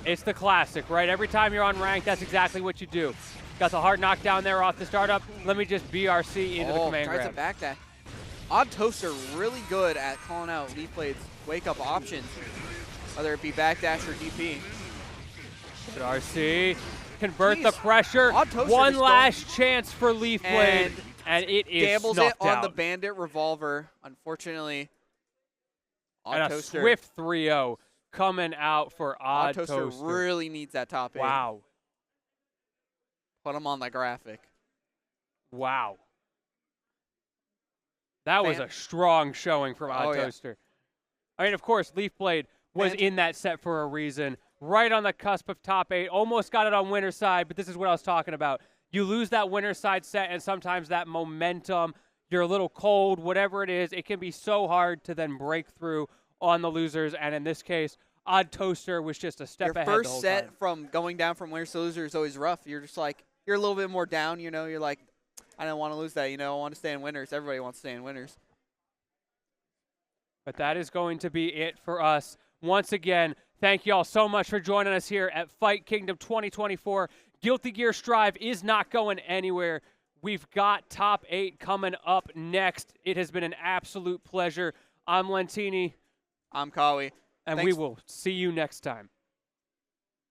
It's the classic, right? Every time you're on rank, that's exactly what you do. Got the hard knockdown there off the startup. Let me just BRC into the command
tries
grab.
to back that. Odd Toaster really good at calling out Leaf Blade's wake-up options, whether it be backdash or DP.
Good RC. Convert the pressure.
Odd Toaster
One
just
last chance for Leaf Blade. And it is
gambles
snuffed
it on
out.
the Bandit Revolver. Unfortunately, Odd
And a
Toaster,
swift 3-0 coming out for Odd Toaster.
really needs that top 8.
Wow.
Put him on the graphic.
Wow. That was a strong showing from Odd Toaster. I mean, of course, Leaf Blade was in that set for a reason. Right on the cusp of top 8. Almost got it on winner's side, but this is what I was talking about. You lose that winner's side set, and sometimes that momentum, you're a little cold, whatever it is, it can be so hard to then break through on the losers. And in this case, Odd Toaster was just a step ahead the
Your
whole
first set
time.
from going down from winners to loser is always rough. You're just like, you're a little bit more down, you know. You're like, I don't want to lose that, you know. I want to stay in winners. Everybody wants to stay in winners.
But that is going to be it for us. Once again, thank you all so much for joining us here at Fight Kingdom 2024. Guilty Gear Strive is not going anywhere. We've got top 8 coming up next. It has been an absolute pleasure. I'm Lentini.
I'm Kawi.
And
Thanks.
we will see you next time.